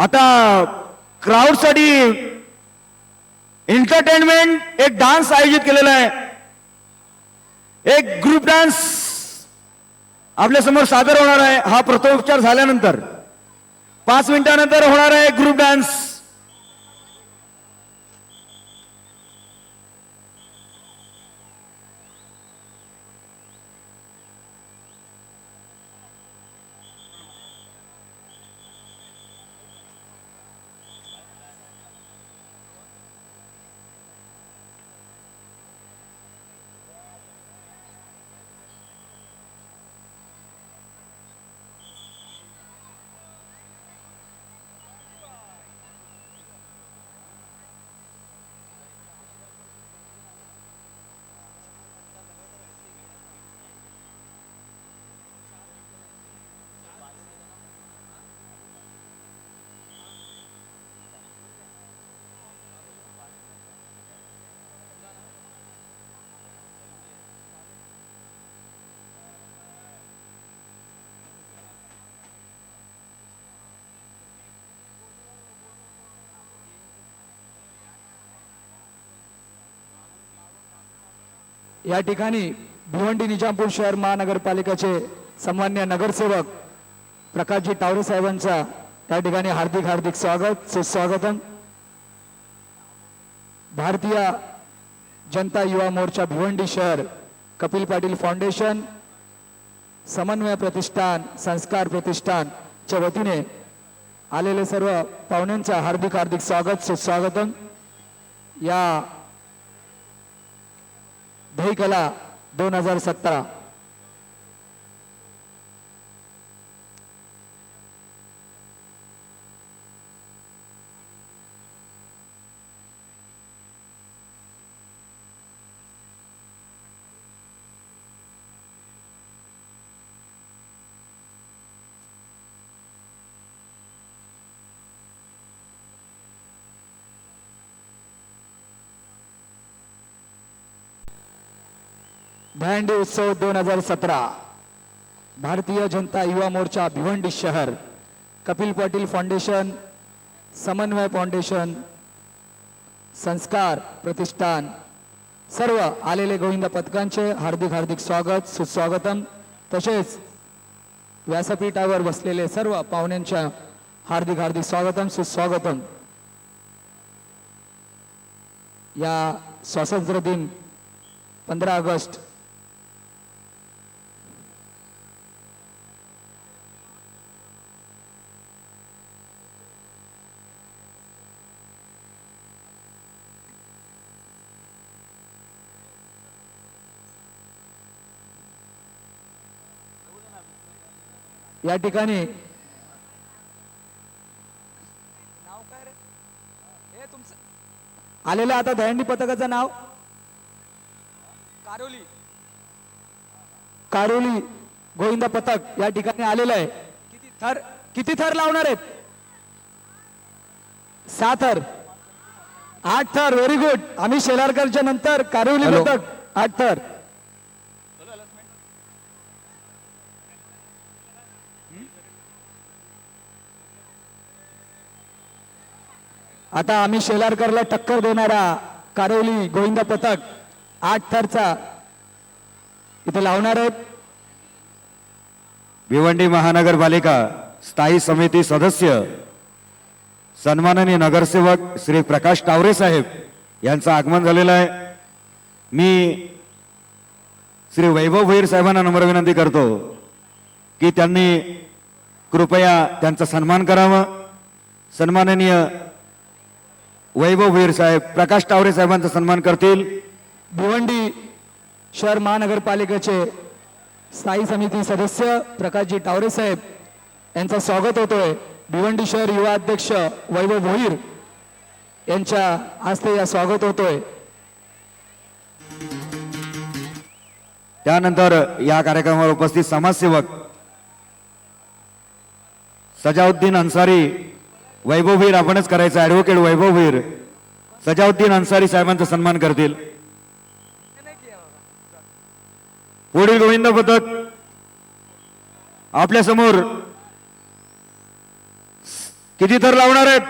आता क्राऊड साठी एंटरटेनमेंट एक डान्स आयोजित केलेला आहे. एक ग्रुप डान्स आपल्या समोर सादर होणार आहे. हा प्रथमोपचार झाल्यानंतर 5 मिनिटानंतर होणार आहे ग्रुप डान्स. या ठिकाणी भिवंडी निजामपूर शहर महानगरपालिकेचे सन्मान्य नगरसेवक प्रकाशजी टावरे साहेबांचा या ठिकाणी हार्दिक हार्दिक स्वागत सुस्वागतम. भारतीय जनता युवा मोर्चा भिवंडी शहर, कपिल पाटील फाउंडेशन, समन्वय प्रतिष्ठान, संस्कार प्रतिष्ठानच्या वतीने आलेले सर्व पाहुण्यांचा हार्दिक हार्दिक स्वागत सुस्वागतम. या दहीकला 2017 दहीहंडी उत्सव 2017 भारतीय जनता युवा मोर्चा भिवंडी शहर, कपिल पाटील फाउंडेशन, समन्वय फाउंडेशन, संस्कार प्रतिष्ठान, सर्व आलेले गोविंद पथकांचे हार्दिक हार्दिक स्वागत सुस्वागतम. तसेच व्यासपीठावर बसलेले सर्व पाहुण्यांच्या हार्दिक हार्दिक स्वागतम सुस्वागतम. या स्वातंत्र्य दिन 15 ऑगस्ट या ठिकाणी आलेलं आता दहीहंडी पथकाचं नाव कारोली गोविंद पथक या ठिकाणी आलेलं आहे. किती थर लावणार आहेत? 6 थर, 8 थर. Very good. आम्ही शेलारकरच्या नंतर कारोली पथक 8 थर. आता आम्ही शेलारकरला टक्कर देणारा कारोली गोविंद पथक 8 थरचा इथे लावणार आहेत. भिवंडी महानगरपालिका स्थायी समिती सदस्य सन्माननीय नगरसेवक श्री प्रकाश टावरे साहेब यांचं आगमन झालेलं आहे. मी श्री वैभव भोईर साहेबांना नम्र विनंती करतो की त्यांनी कृपया त्यांचा सन्मान करावा. सन्माननीय वैभव भोईर साहेब प्रकाश टावरे साहेबांचा सन्मान करतील. भिवंडी शहर महानगरपालिकेचे स्थायी समिती सदस्य प्रकाशजी टावरे साहेब यांचं स्वागत होतोय. भिवंडी शहर युवा अध्यक्ष वैभव भोईर यांच्या हस्ते या स्वागत होतोय. त्यानंतर या कार्यक्रमावर उपस्थित समाजसेवक सजाउद्दीन अन्सारी, वैभव भोईर आपणच करायचं, ऍडव्होकेट वैभव भोईर सजाउद्दीन अन्सारी साहेबांचा सन्मान करतील. पुढील गोविंद पथक आपल्या समोर किती थर लावणार आहेत?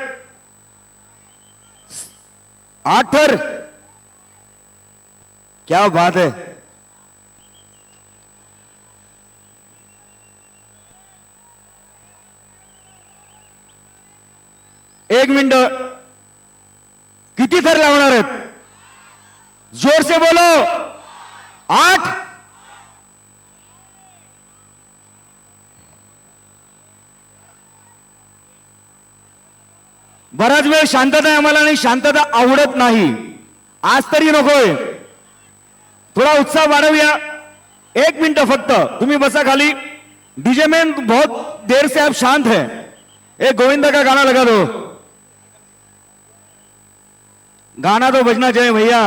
8 थर. क्या बात है. एक मिनिट. किती थर लावणार आहेत? जोर से बोलो. 8. बराच वेळ शांतता आहे आम्हाला, आणि शांतता आवडत नाही. आज तरी नकोय, थोडा उत्साह वाढवूया. 1 मिनिट फक्त तुम्ही बसा खाली. डीजे मैन बहुत देर से आप शांत हैं. एक गोविंदा का गाना लगा दो. गाना तो बजना चाहिए भैया.